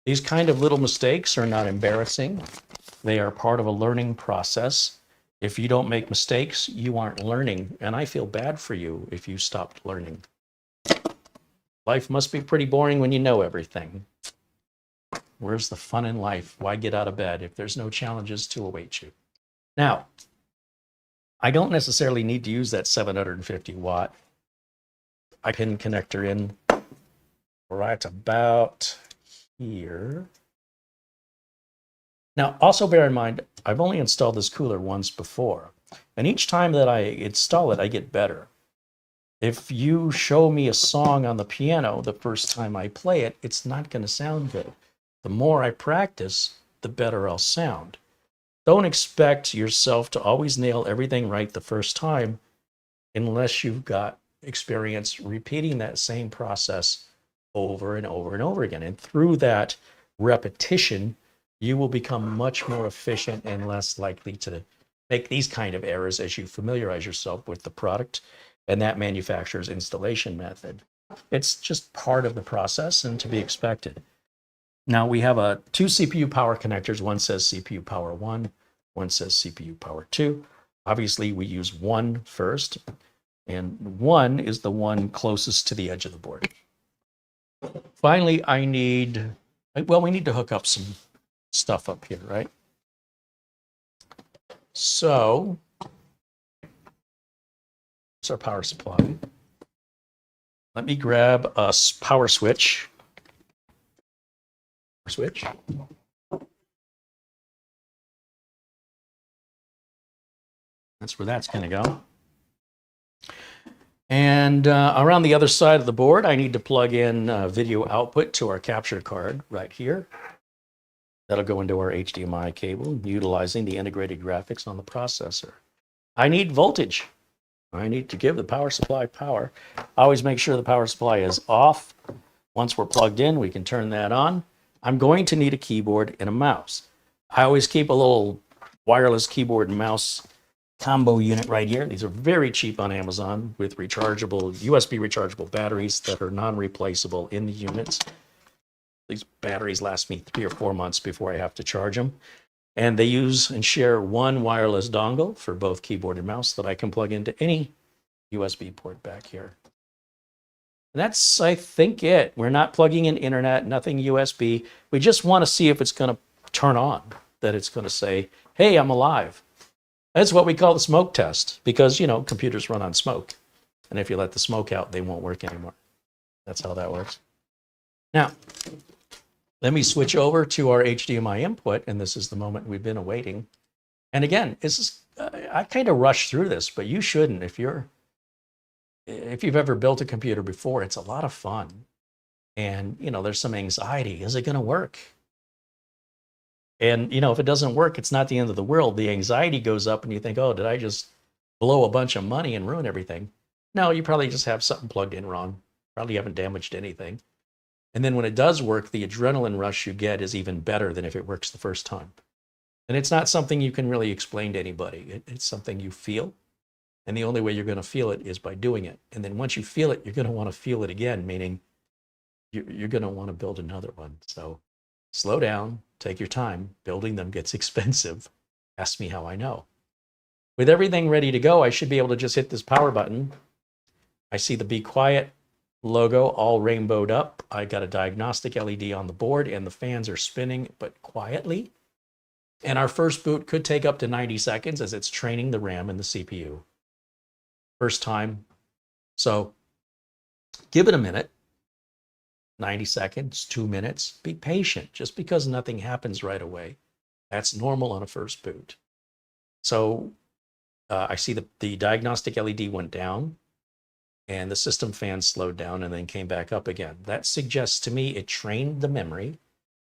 These kind of little mistakes are not embarrassing. They are part of a learning process. If you don't make mistakes, you aren't learning, and I feel bad for you if you stopped learning. Life must be pretty boring when you know everything. Where's the fun in life? Why get out of bed if there's no challenges to await you? Now, I don't necessarily need to use that 750 watt pin connector in right about here. Now, also bear in mind, I've only installed this cooler once before, and each time that I install it, I get better. If you show me a song on the piano the first time I play it, it's not going to sound good. The more I practice, the better I'll sound. Don't expect yourself to always nail everything right the first time unless you've got experience repeating that same process over and over and over again. And through that repetition, you will become much more efficient and less likely to make these kind of errors as you familiarize yourself with the product and that manufacturer's installation method. It's just part of the process and to be expected. Now we have two CPU power connectors. One says CPU power 1, one says CPU power 2. Obviously we use 1 first, and 1 is the one closest to the edge of the board. Finally, we need to hook up some stuff up here, right? So, it's our power supply. Let me grab a power switch. That's where that's going to go. And around the other side of the board, I need to plug in video output to our capture card right here. That'll go into our HDMI cable, utilizing the integrated graphics on the processor. I need voltage. I need to give the power supply power. Always make sure the power supply is off. Once we're plugged in, we can turn that on. I'm going to need a keyboard and a mouse. I always keep a little wireless keyboard and mouse combo unit right here. These are very cheap on Amazon with rechargeable, USB rechargeable batteries that are non-replaceable in the units. These batteries last me 3 or 4 months before I have to charge them. And they use and share one wireless dongle for both keyboard and mouse that I can plug into any USB port back here. And that's, I think, it. We're not plugging in internet, nothing USB. We just want to see if it's going to turn on, that it's going to say, hey, I'm alive. That's what we call the smoke test, because, you know, computers run on smoke. And if you let the smoke out, they won't work anymore. That's how that works. Now, let me switch over to our HDMI input, and this is the moment we've been awaiting. And again, I kind of rushed through this, but you shouldn't. If you've ever built a computer before, it's a lot of fun. And, you know, there's some anxiety. Is it going to work? And, you know, if it doesn't work, it's not the end of the world. The anxiety goes up and you think, oh, did I just blow a bunch of money and ruin everything? No, you probably just have something plugged in wrong. Probably haven't damaged anything. And then when it does work, the adrenaline rush you get is even better than if it works the first time. And it's not something you can really explain to anybody. It's something you feel. And the only way you're going to feel it is by doing it. And then once you feel it, you're going to want to feel it again, meaning you're going to want to build another one. So slow down, take your time. Building them gets expensive. Ask me how I know. With everything ready to go, I should be able to just hit this power button. I see the Be Quiet logo all rainbowed up. I got a diagnostic LED on the board and the fans are spinning, but quietly. And our first boot could take up to 90 seconds as it's training the RAM and the CPU. First time. So give it a minute, 90 seconds, 2 minutes. Be patient. Just because nothing happens right away, that's normal on a first boot. So I see the diagnostic LED went down and the system fan slowed down and then came back up again. That suggests to me it trained the memory.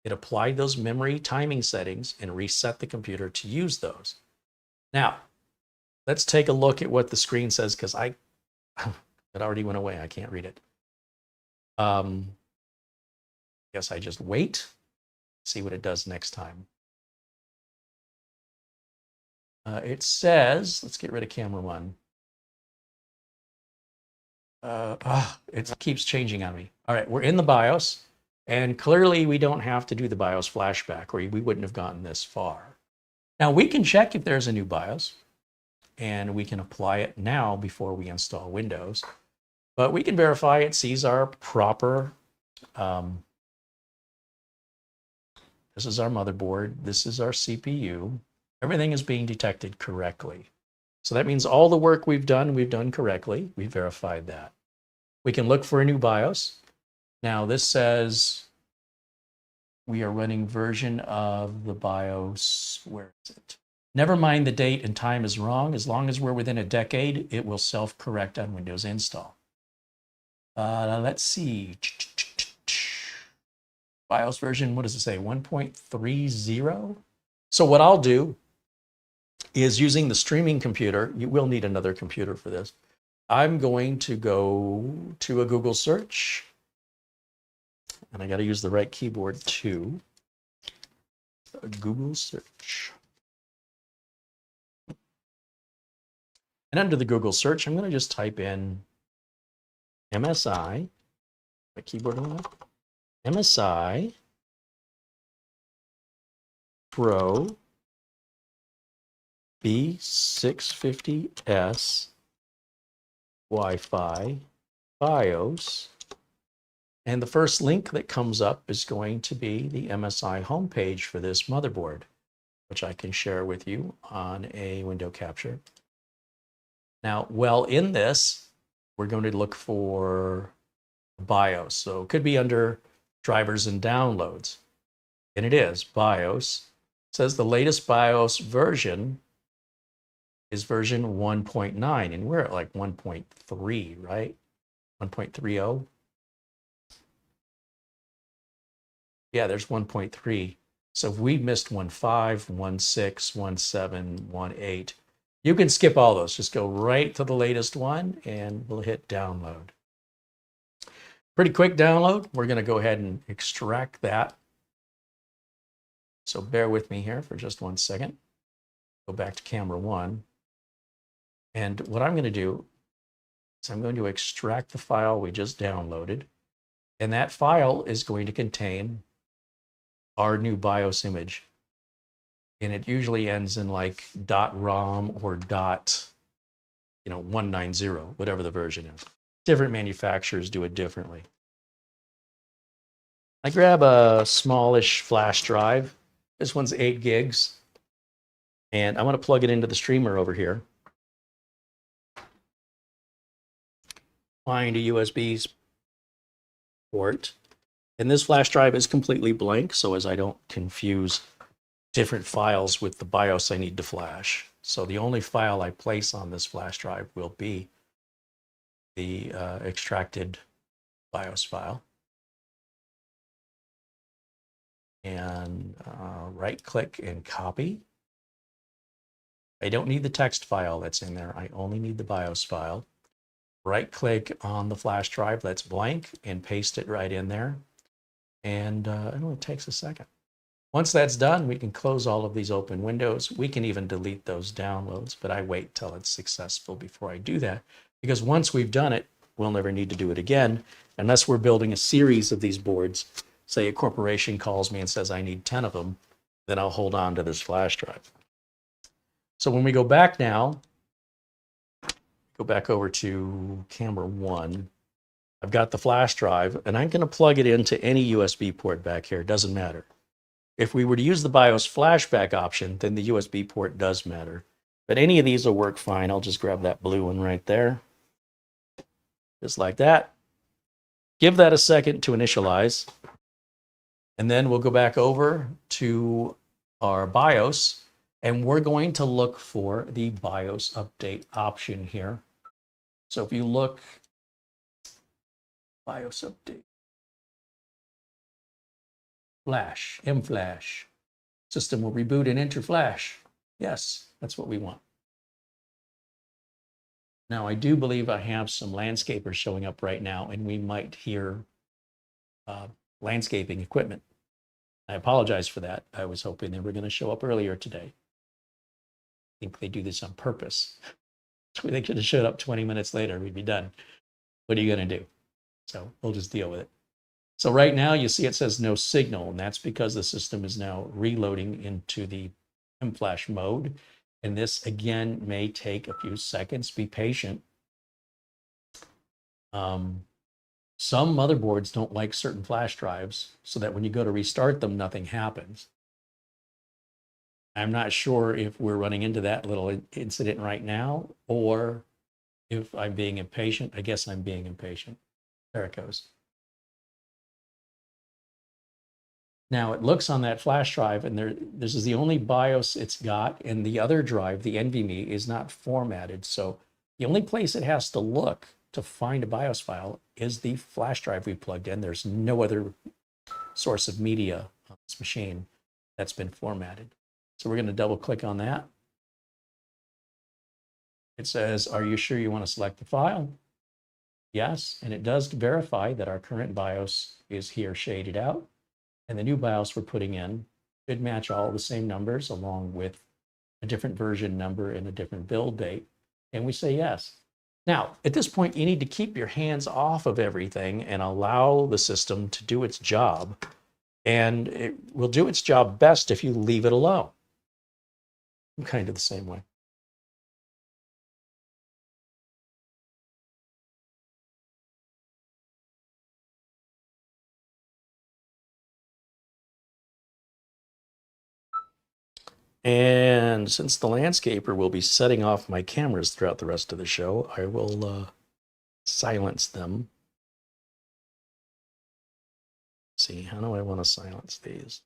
It applied those memory timing settings and reset the computer to use those. Now, let's take a look at what the screen says, because it already went away. I can't read it. Guess I just wait, see what it does next time. It says, let's get rid of camera 1. It keeps changing on me. All right, we're in the BIOS, and clearly we don't have to do the BIOS flashback, or we wouldn't have gotten this far. Now we can check if there's a new BIOS, and we can apply it now before we install Windows. But we can verify it sees our proper, this is our motherboard, this is our CPU. Everything is being detected correctly. So that means all the work we've done correctly. We verified that. We can look for a new BIOS. Now this says we are running version of the BIOS. Where is it? Never mind the date and time is wrong. As long as we're within a decade, it will self-correct on Windows install. Let's see. BIOS version, what does it say? 1.30? So what I'll do is, using the streaming computer, you will need another computer for this. I'm going to go to a Google search, and I got to use the right keyboard too. A Google search. And under the Google search, I'm going to just type in MSI, my keyboard on that, MSI Pro B650S Wi-Fi BIOS. And the first link that comes up is going to be the MSI homepage for this motherboard, which I can share with you on a window capture. Now, well, in this, we're going to look for BIOS. So it could be under drivers and downloads. And it is BIOS. It says the latest BIOS version is version 1.9, and we're at like 1.3, right? 1.30. Yeah, there's 1.3. So if we missed 1.5, 1.6, 1.7, 1.8, you can skip all those. Just go right to the latest one, and we'll hit download. Pretty quick download. We're going to go ahead and extract that. So bear with me here for just 1 second. Go back to camera 1. And what I'm going to do is I'm going to extract the file we just downloaded. And that file is going to contain our new BIOS image. And it usually ends in like .rom or .190, whatever the version is. Different manufacturers do it differently. I grab a smallish flash drive. This one's 8 gigs. And I'm going to plug it into the streamer over here. Find a USB port. And this flash drive is completely blank, so as I don't confuse different files with the BIOS I need to flash. So the only file I place on this flash drive will be the extracted BIOS file. And right-click and copy. I don't need the text file that's in there. I only need the BIOS file. Right-click on the flash drive that's blank and paste it right in there. And it only takes a second. Once that's done, we can close all of these open windows. We can even delete those downloads, but I wait till it's successful before I do that, because once we've done it, we'll never need to do it again, unless we're building a series of these boards. Say a corporation calls me and says, I need 10 of them, then I'll hold on to this flash drive. So when we go back now, go back over to camera 1, I've got the flash drive, and I'm going to plug it into any USB port back here. It doesn't matter. If we were to use the BIOS flashback option, then the USB port does matter. But any of these will work fine. I'll just grab that blue one right there. Just like that. Give that a second to initialize. And then we'll go back over to our BIOS, and we're going to look for the BIOS update option here. So if you look, BIOS update. Flash, M-Flash. System will reboot and enter flash. Yes, that's what we want. Now, I do believe I have some landscapers showing up right now, and we might hear landscaping equipment. I apologize for that. I was hoping they were going to show up earlier today. I think they do this on purpose. They could have showed up 20 minutes later. We'd be done. What are you going to do? So we'll just deal with it. So right now you see it says no signal, and that's because the system is now reloading into the M-Flash mode. And this again may take a few seconds. Be patient. Some motherboards don't like certain flash drives, so that when you go to restart them, nothing happens. I'm not sure if we're running into that little incident right now, or if I'm being impatient. I guess I'm being impatient. There it goes. Now it looks on that flash drive, and this is the only BIOS it's got, and the other drive, the NVMe, is not formatted. So the only place it has to look to find a BIOS file is the flash drive we plugged in. There's no other source of media on this machine that's been formatted. So we're going to double click on that. It says, are you sure you want to select the file? Yes, and it does verify that our current BIOS is here shaded out. And the new BIOS we're putting in should match all the same numbers along with a different version number and a different build date. And we say yes. Now, at this point, you need to keep your hands off of everything and allow the system to do its job. And it will do its job best if you leave it alone. I'm kind of the same way. And since the landscaper will be setting off my cameras throughout the rest of the show, I will silence them. Let's see, how do I want to silence these?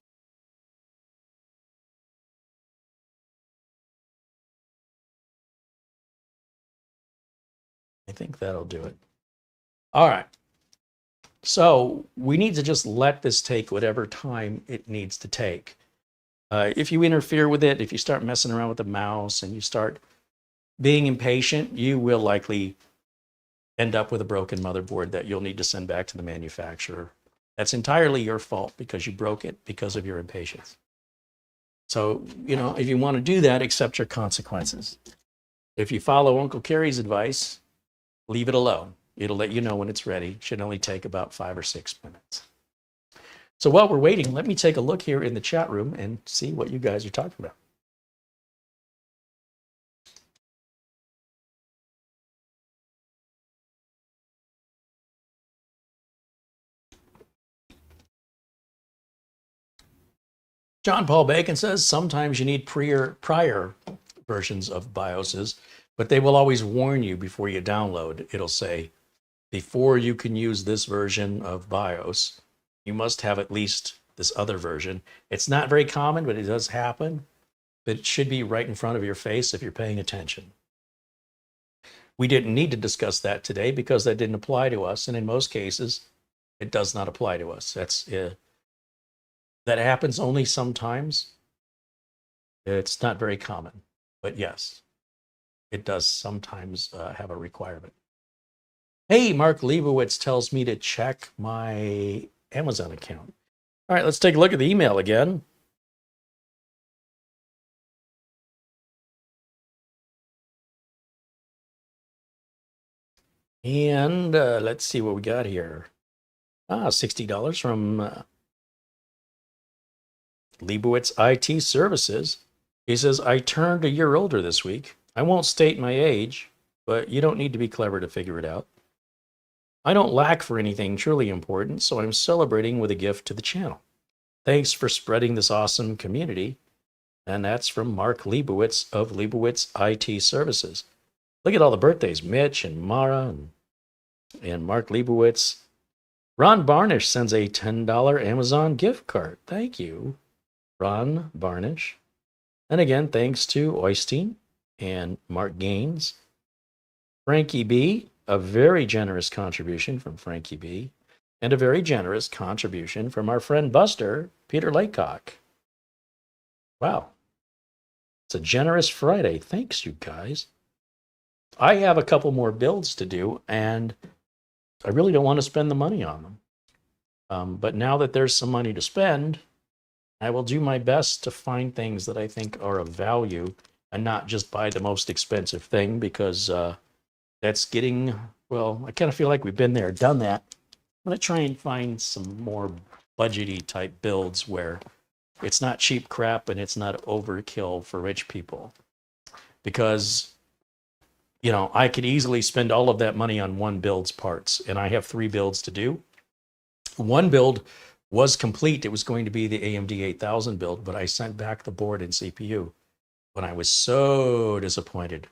I think that'll do it. All right. So we need to just let this take whatever time it needs to take. If you interfere with it, if you start messing around with the mouse and you start being impatient, you will likely end up with a broken motherboard that you'll need to send back to the manufacturer. That's entirely your fault because you broke it because of your impatience. So, you know, if you want to do that, accept your consequences. If you follow Uncle Carey's advice, leave it alone. It'll let you know when it's ready. It should only take about 5 or 6 minutes. So while we're waiting, let me take a look here in the chat room and see what you guys are talking about. John Paul Bacon says sometimes you need prior versions of BIOSes, but they will always warn you before you download. It'll say, before you can use this version of BIOS, you must have at least this other version. It's not very common, but it does happen. But it should be right in front of your face if you're paying attention. We didn't need to discuss that today because that didn't apply to us. And in most cases, it does not apply to us. That happens only sometimes. It's not very common, but yes, it does sometimes have a requirement. Hey, Mark Leibowitz tells me to check my Amazon account. All right, let's take a look at the email again. And let's see what we got here. $60 from Leibowitz IT Services. He says, I turned a year older this week. I won't state my age, but you don't need to be clever to figure it out. I don't lack for anything truly important, so I'm celebrating with a gift to the channel. Thanks for spreading this awesome community. And that's from Mark Leibowitz of Leibowitz IT Services. Look at all the birthdays. Mitch and Mara and Mark Leibowitz. Ron Barnish sends a $10 Amazon gift card. Thank you, Ron Barnish. And again, thanks to Oystein and Mark Gaines. Frankie B, a very generous contribution from Frankie B, and a very generous contribution from our friend Buster, Peter Laycock. Wow. It's a generous Friday. Thanks, you guys. I have a couple more builds to do, and I really don't want to spend the money on them. But now that there's some money to spend, I will do my best to find things that I think are of value and not just buy the most expensive thing because that's getting, well, I kind of feel like we've been there, done that. I'm going to try and find some more budgety type builds where it's not cheap crap and it's not overkill for rich people. Because, you know, I could easily spend all of that money on one build's parts, and I have 3 builds to do. One build was complete. It was going to be the AMD 8000 build, but I sent back the board and CPU when I was so disappointed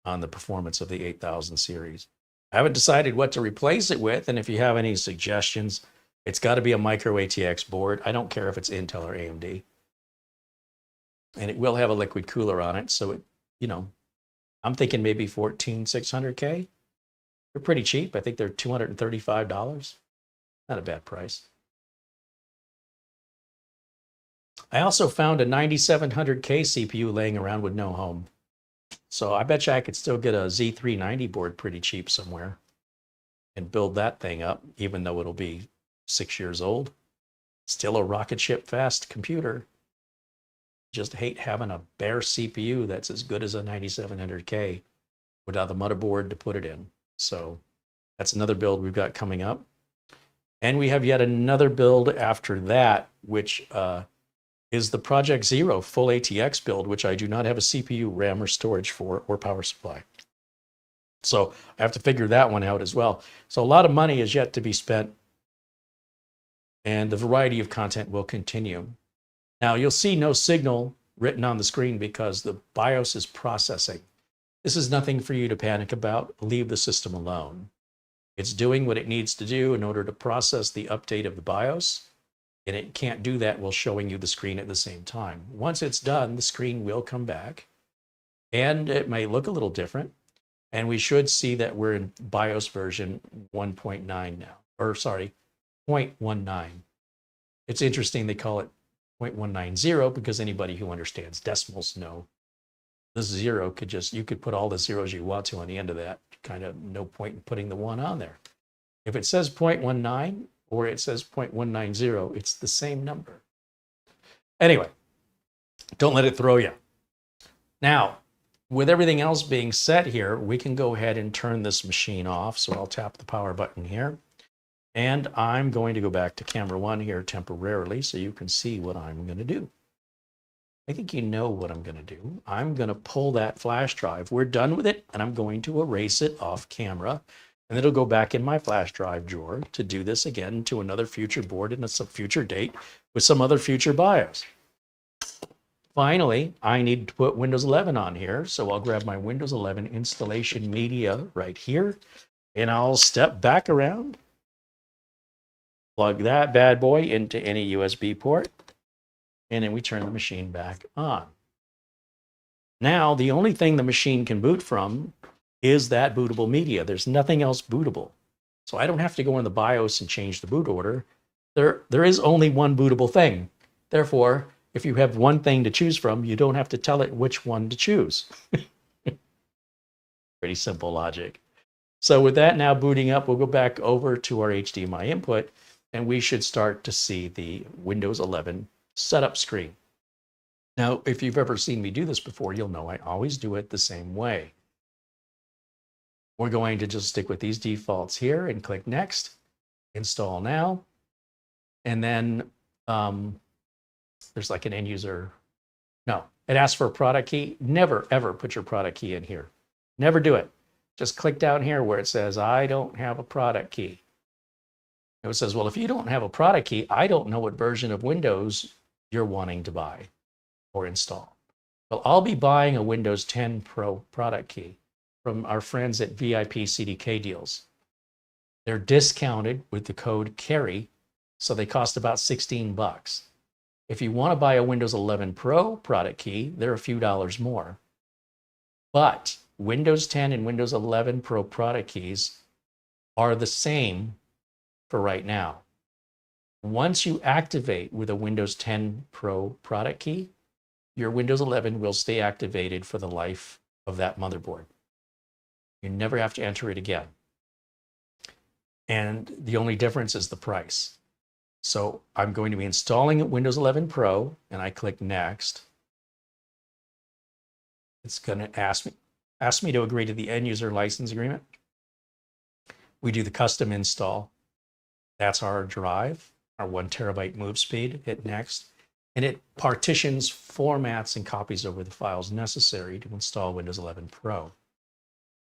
on the performance of the 8000 series. I haven't decided what to replace it with, and if you have any suggestions, It's got to be a micro ATX board. I don't care if it's Intel or AMD. And it will have a liquid cooler on it. So, I'm thinking maybe 14600K. They're pretty cheap. I think they're $235. Not a bad price. I also found a 9700K CPU laying around with no home. So I bet you I could still get a Z390 board pretty cheap somewhere and build that thing up, even though it'll be 6 years old. Still a rocket ship fast computer. Just hate having a bare CPU that's as good as a 9700K without the motherboard to put it in. So that's another build we've got coming up. And we have yet another build after that, which is the Project Zero full ATX build, which I do not have a CPU, RAM, or storage for, or power supply. So I have to figure that one out as well. So a lot of money is yet to be spent, and the variety of content will continue. Now you'll see no signal written on the screen because the BIOS is processing. This is nothing for you to panic about. Leave the system alone. It's doing what it needs to do in order to process the update of the BIOS, and it can't do that while showing you the screen at the same time. Once it's done, the screen will come back, and it may look a little different, and we should see that we're in BIOS version 1.9 now, or sorry, 0.19. It's interesting they call it 0.190 because anybody who understands decimals know this zero could you could put all the zeros you want to on the end of that. Kind of no point in putting the one on there. If it says 0.19 or it says 0.190, it's the same number. Anyway, don't let it throw you. Now, with everything else being set here, we can go ahead and turn this machine off. So I'll tap the power button here. And I'm going to go back to camera 1 here temporarily so you can see what I'm going to do. I think you know what I'm going to do. I'm going to pull that flash drive. We're done with it, and I'm going to erase it off camera. And it'll go back in my flash drive drawer to do this again to another future board and a future date with some other future BIOS. Finally, I need to put Windows 11 on here. So I'll grab my Windows 11 installation media right here, and I'll step back around, plug that bad boy into any USB port, and then we turn the machine back on. Now, the only thing the machine can boot from is that bootable media. There's nothing else bootable. So I don't have to go in the BIOS and change the boot order. There is only one bootable thing. Therefore, if you have one thing to choose from, you don't have to tell it which one to choose. Pretty simple logic. So with that now booting up, we'll go back over to our HDMI input, and we should start to see the Windows 11 setup screen. Now, if you've ever seen me do this before, you'll know I always do it the same way. We're going to just stick with these defaults here and click Next, Install Now, and then there's like an end user. No, it asks for a product key. Never, ever put your product key in here. Never do it. Just click down here where it says, I don't have a product key. And it says, well, if you don't have a product key, I don't know what version of Windows you're wanting to buy or install. Well, I'll be buying a Windows 10 Pro product key from our friends at VIP CDK Deals. They're discounted with the code CAREY, so they cost about $16. If you want to buy a Windows 11 Pro product key, they're a few dollars more. But Windows 10 and Windows 11 Pro product keys are the same for right now. Once you activate with a Windows 10 Pro product key, your Windows 11 will stay activated for the life of that motherboard. You never have to enter it again. And the only difference is the price. So I'm going to be installing Windows 11 Pro, and I click Next. It's going to ask me to agree to the end user license agreement. We do the custom install. That's our drive, our 1 terabyte MOVESPEED. Hit Next, and it partitions, formats, and copies over the files necessary to install Windows 11 Pro.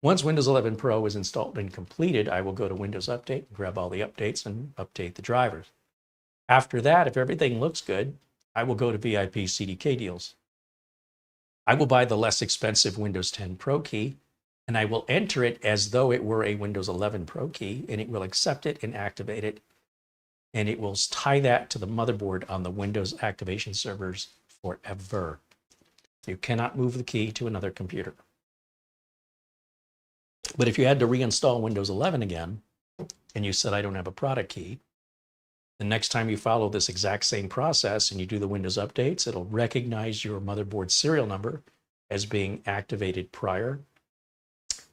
Once Windows 11 Pro is installed and completed, I will go to Windows Update, grab all the updates, and update the drivers. After that, if everything looks good, I will go to VIP CDK Deals. I will buy the less expensive Windows 10 Pro key, and I will enter it as though it were a Windows 11 Pro key, and it will accept it and activate it and it will tie that to the motherboard on the Windows activation servers forever. You cannot move the key to another computer. But if you had to reinstall Windows 11 again, and you said, I don't have a product key, the next time you follow this exact same process and you do the Windows updates, it'll recognize your motherboard serial number as being activated prior,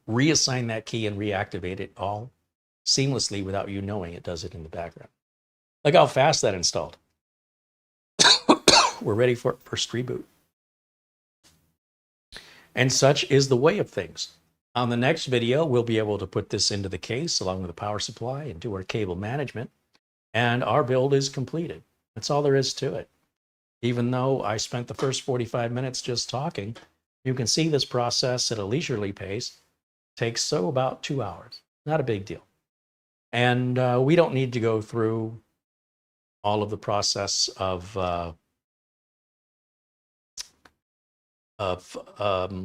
reassign that key and reactivate it all seamlessly without you knowing. It does it in the background. Look how fast that installed. We're ready for first reboot. And such is the way of things. On the next video, we'll be able to put this into the case along with the power supply and do our cable management. And our build is completed. That's all there is to it. Even though I spent the first 45 minutes just talking, you can see this process at a leisurely pace takes about 2 hours. Not a big deal. And we don't need to go through all of the process of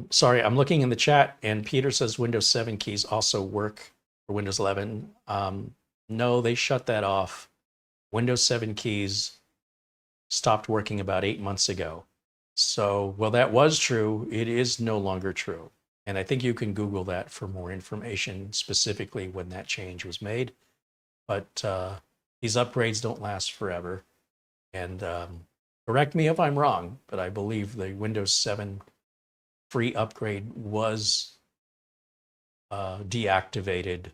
sorry, I'm looking in the chat and Peter says Windows 7 keys also work for Windows 11. No, they shut that off. Windows 7 keys stopped working about 8 months ago. So, well, that was true. It is no longer true. And I think you can Google that for more information, specifically when that change was made. But these upgrades don't last forever. And correct me if I'm wrong, but I believe the Windows 7 free upgrade was deactivated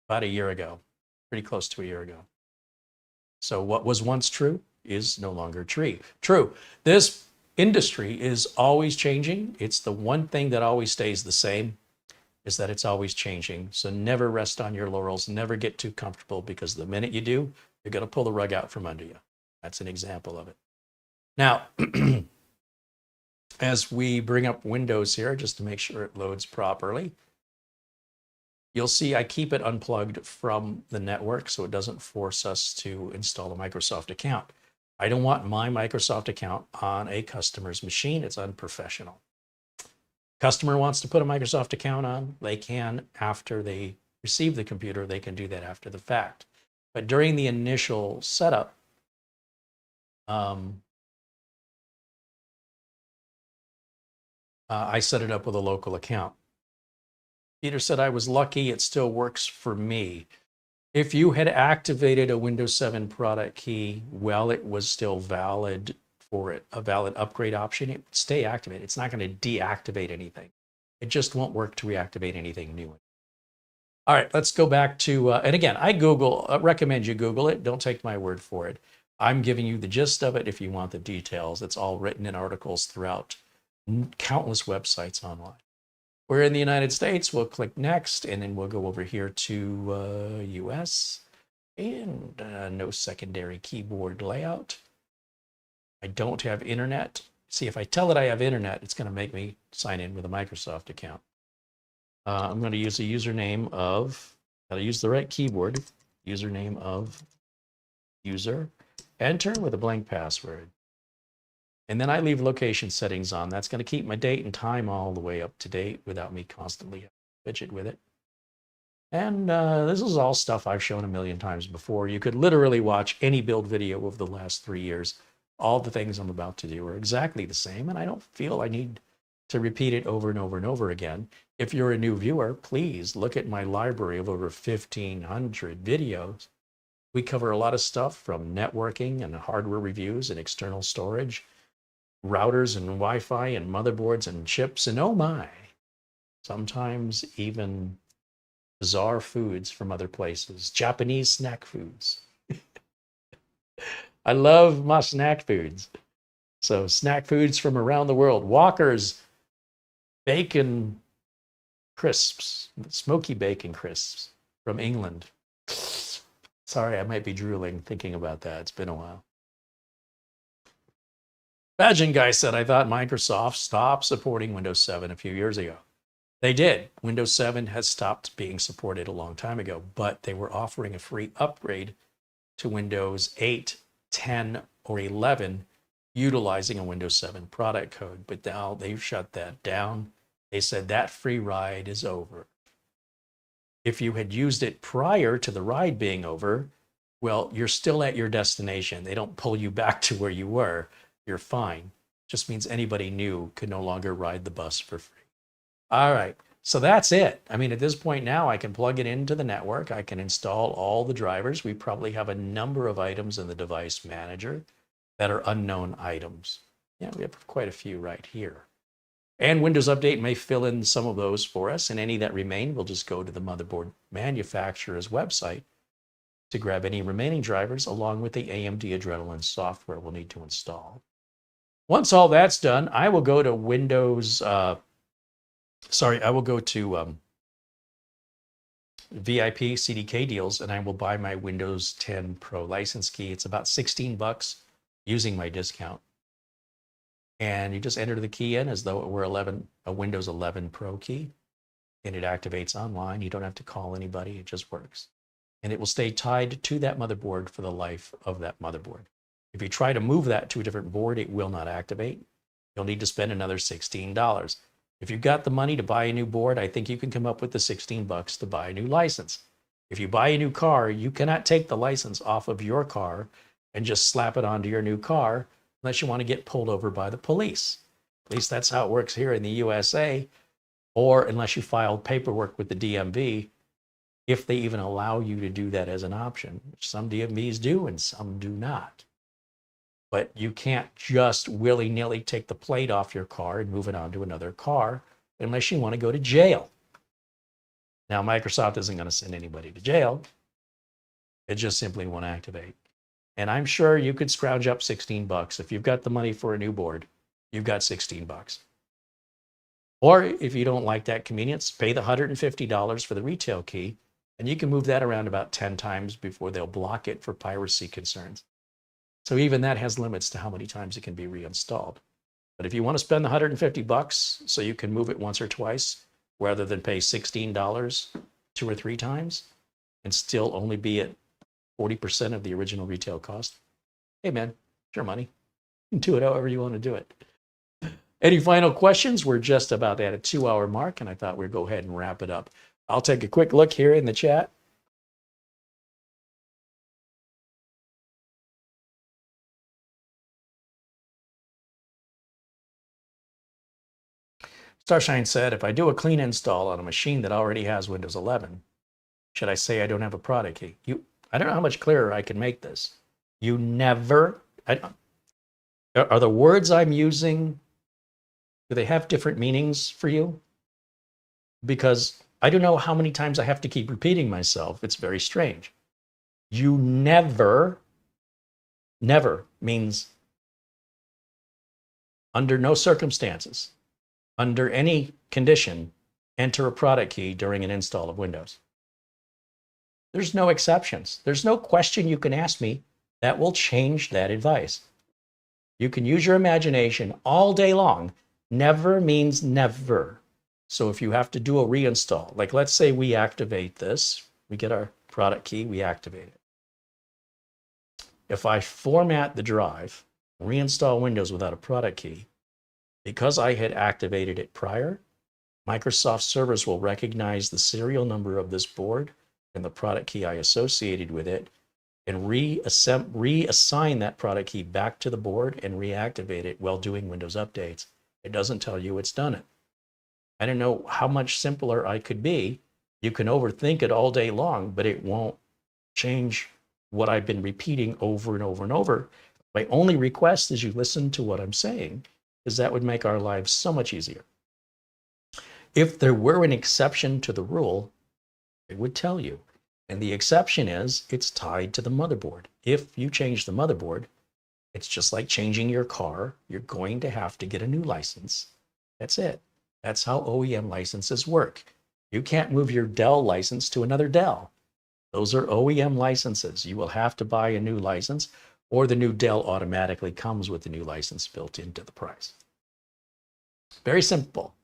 about a year ago, pretty close to a year ago. So what was once true is no longer true. This industry is always changing. It's the one thing that always stays the same, is that it's always changing. So never rest on your laurels, never get too comfortable, because the minute you do, you're going to pull the rug out from under you. That's an example of it. Now, as we bring up Windows here, just to make sure it loads properly, you'll see I keep it unplugged from the network so it doesn't force us to install a Microsoft account. I don't want my Microsoft account on a customer's machine. It's unprofessional. Customer wants to put a Microsoft account on, they can after they receive the computer. They can do that after the fact. But during the initial setup, I set it up with a local account. Peter said, I was lucky, it still works for me. If you had activated a Windows 7 product key while it was still valid for it, a valid upgrade option, it would stay activated. It's not going to deactivate anything. It just won't work to reactivate anything new. All right, let's go back to, and again, I recommend you Google it. Don't take my word for it. I'm giving you the gist of it. If you want the details, it's all written in articles throughout countless websites online. We're in the United States. We'll click next, and then we'll go over here to US, and no secondary keyboard layout. I don't have internet. See, if I tell it I have internet, it's going to make me sign in with a Microsoft account. I'm going to use a username of, got to use the right keyboard, username of user, enter with a blank password. And then I leave location settings on. That's going to keep my date and time all the way up to date without me constantly fidget with it. And this is all stuff I've shown a million times before. You could literally watch any build video of the last 3 years. All the things I'm about to do are exactly the same, and I don't feel I need to repeat it over and over and over again. If you're a new viewer, please look at my library of over 1,500 videos. We cover a lot of stuff from networking and hardware reviews and external storage, routers and Wi-Fi and motherboards and chips, and oh my, sometimes even bizarre foods from other places, Japanese snack foods. I love my snack foods. So snack foods from around the world. Walker's bacon crisps, smoky bacon crisps from England. Sorry, I might be drooling thinking about that. It's been a while. Badgin Guy said, I thought Microsoft stopped supporting Windows 7 a few years ago. They did. Windows 7 has stopped being supported a long time ago, but they were offering a free upgrade to Windows 8, 10, or 11 utilizing a Windows 7 product code. But now they've shut that down. They said that free ride is over. If you had used it prior to the ride being over, Well, you're still at your destination. They don't pull you back to where you were. You're fine. Just means anybody new can no longer ride the bus for free. All right. So that's it. I mean, at this point now, I can plug it into the network. I can install all the drivers. We probably have a number of items in the device manager that are unknown items. Yeah, we have quite a few right here. And Windows Update may fill in some of those for us, and any that remain, we'll just go to the motherboard manufacturer's website to grab any remaining drivers along with the AMD Adrenalin software we'll need to install. Once all that's done, I will go to I will go to VIP CDK deals, and I will buy my Windows 10 Pro license key. It's about $16 using my discount. And you just enter the key in as though it were a Windows 11 Pro key, and it activates online. You don't have to call anybody. It just works. And it will stay tied to that motherboard for the life of that motherboard. If you try to move that to a different board, it will not activate. You'll need to spend another $16. If you've got the money to buy a new board, I think you can come up with the $16 to buy a new license. If you buy a new car, you cannot take the license off of your car and just slap it onto your new car unless you want to get pulled over by the police. At least that's how it works here in the USA, or unless you filed paperwork with the DMV, if they even allow you to do that as an option, which some DMVs do and some do not. But you can't just willy-nilly take the plate off your car and move it onto another car unless you want to go to jail. Now, Microsoft isn't going to send anybody to jail. It just simply won't activate. And I'm sure you could scrounge up $16. If you've got the money for a new board, you've got $16. Or if you don't like that convenience, pay the $150 for the retail key, and you can move that around about 10 times before they'll block it for piracy concerns. So even that has limits to how many times it can be reinstalled. But if you want to spend the $150 so you can move it once or twice, rather than pay $16 2 or 3 times and still only be at 40% of the original retail cost, hey man, it's your money. You can do it however you want to do it. Any final questions? We're just about at a 2-hour mark, and I thought we'd go ahead and wrap it up. I'll take a quick look here in the chat. Starshine said, if I do a clean install on a machine that already has Windows 11, should I say I don't have a product key? I don't know how much clearer I can make this. You never, are the words I'm using, do they have different meanings for you? Because I don't know how many times I have to keep repeating myself. It's very strange. You never means under no circumstances, under any condition, enter a product key during an install of Windows. There's no exceptions. There's no question you can ask me that will change that advice. You can use your imagination all day long. Never means never. So if you have to do a reinstall, like let's say we activate this, we get our product key, we activate it. If I format the drive, reinstall Windows without a product key, because I had activated it prior, Microsoft servers will recognize the serial number of this board and the product key I associated with it, and reassign that product key back to the board and reactivate it while doing Windows updates. It doesn't tell you it's done it. I don't know how much simpler I could be. You can overthink it all day long, but it won't change what I've been repeating over and over and over. My only request is you listen to what I'm saying, because that would make our lives so much easier. If there were an exception to the rule, it would tell you. And the exception is it's tied to the motherboard. If you change the motherboard, it's just like changing your car. You're going to have to get a new license. That's it. That's how OEM licenses work. You can't move your Dell license to another Dell. Those are OEM licenses. You will have to buy a new license, or the new Dell automatically comes with the new license built into the price. Very simple.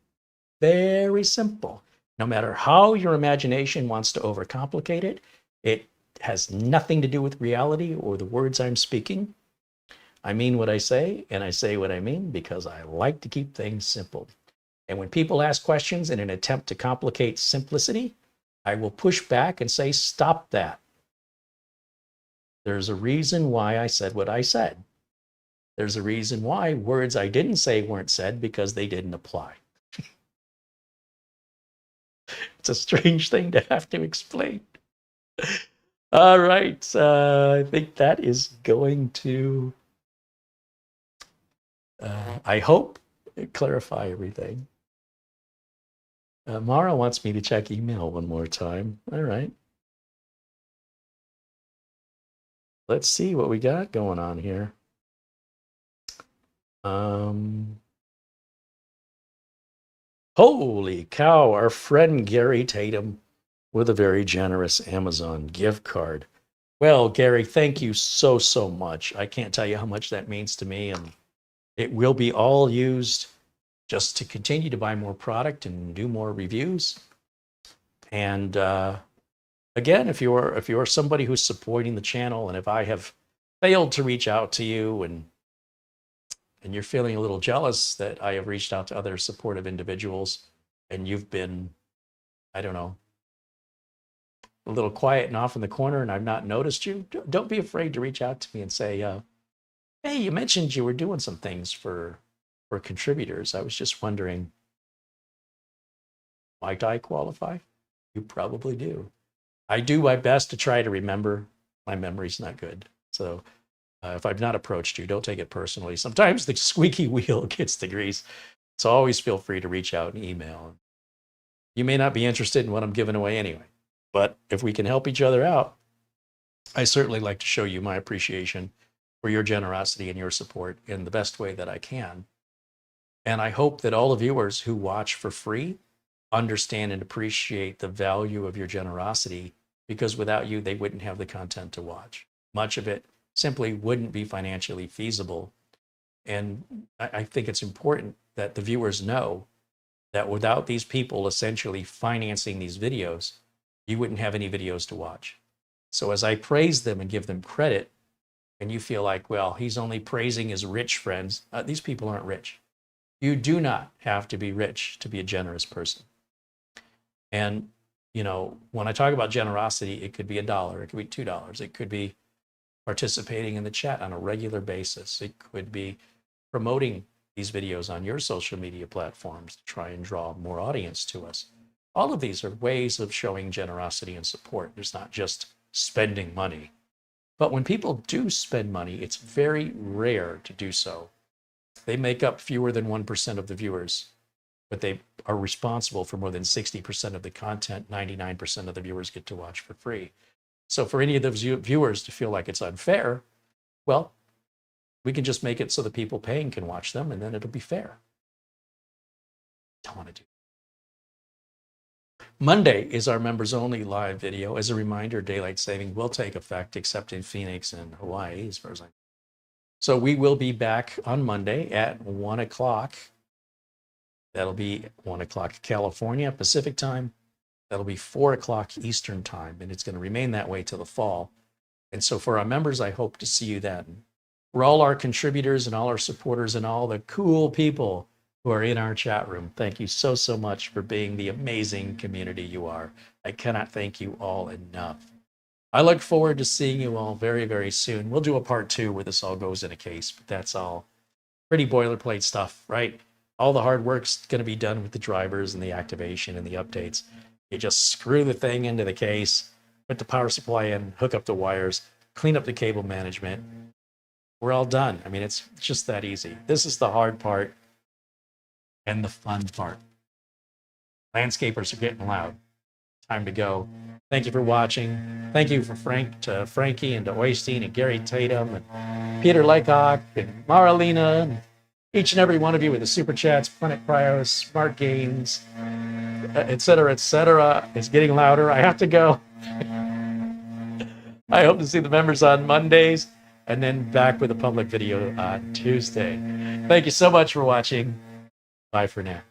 Very simple. No matter how your imagination wants to overcomplicate it, it has nothing to do with reality or the words I'm speaking. I mean what I say, and I say what I mean because I like to keep things simple. And when people ask questions in an attempt to complicate simplicity, I will push back and say, stop that. There's a reason why I said what I said. There's a reason why words I didn't say weren't said, because they didn't apply. It's a strange thing to have to explain. All right. I think that is going to, I hope, clarify everything. Mara wants me to check email one more time. All right. Let's see what we got going on here. Holy cow, our friend Gary Tatum with a very generous Amazon gift card. Well, Gary, thank you so, so much. I can't tell you how much that means to me, and it will be all used just to continue to buy more product and do more reviews. And again, if you're somebody who's supporting the channel, and if I have failed to reach out to you and you're feeling a little jealous that I have reached out to other supportive individuals and you've been, I don't know, a little quiet and off in the corner and I've not noticed you, don't be afraid to reach out to me and say, hey, you mentioned you were doing some things for contributors. I was just wondering, might I qualify? You probably do. I do my best to try to remember. My memory's not good. So if I've not approached you, don't take it personally. Sometimes the squeaky wheel gets the grease. So always feel free to reach out and email. You may not be interested in what I'm giving away anyway, but if we can help each other out, I certainly like to show you my appreciation for your generosity and your support in the best way that I can. And I hope that all the viewers who watch for free understand and appreciate the value of your generosity, because without you, they wouldn't have the content to watch. Much of it simply wouldn't be financially feasible. And I think it's important that the viewers know that without these people essentially financing these videos, you wouldn't have any videos to watch. So as I praise them and give them credit, and you feel like, well, he's only praising his rich friends, these people aren't rich. You do not have to be rich to be a generous person. And, you know, when I talk about generosity, it could be $1, it could be $2, it could be participating in the chat on a regular basis. It could be promoting these videos on your social media platforms to try and draw more audience to us. All of these are ways of showing generosity and support. There's not just spending money. But when people do spend money, it's very rare to do so. They make up fewer than 1% of the viewers, but they are responsible for more than 60% of the content 99% of the viewers get to watch for free. So for any of those viewers to feel like it's unfair, well, we can just make it so the people paying can watch them, and then it'll be fair. Don't want to do. Monday is our members only live video. As a reminder, daylight saving will take effect except in Phoenix and Hawaii, as far as I know. So we will be back on Monday at 1 o'clock. That'll be 1 o'clock California Pacific time. That'll be 4 o'clock Eastern time, and it's going to remain that way till the fall. And so for our members, I hope to see you then. For all our contributors and all our supporters and all the cool people who are in our chat room, thank you so, so much for being the amazing community you are. I cannot thank you all enough. I look forward to seeing you all very, very soon. We'll do a part 2 where this all goes in a case, but that's all pretty boilerplate stuff, right? All the hard work's going to be done with the drivers and the activation and the updates. You just screw the thing into the case, put the power supply in, hook up the wires, clean up the cable management. We're all done. I mean, it's just that easy. This is the hard part and the fun part. Landscapers are getting loud. Time to go. Thank you for watching. Thank you for Frankie and to Oystein and Gary Tatum and Peter Laycock and Maralina and each and every one of you with the super chats, Planet Cryos, Smart Games, etc., etc. It's getting louder. I have to go. I hope to see the members on Mondays and then back with a public video on Tuesday. Thank you so much for watching. Bye for now.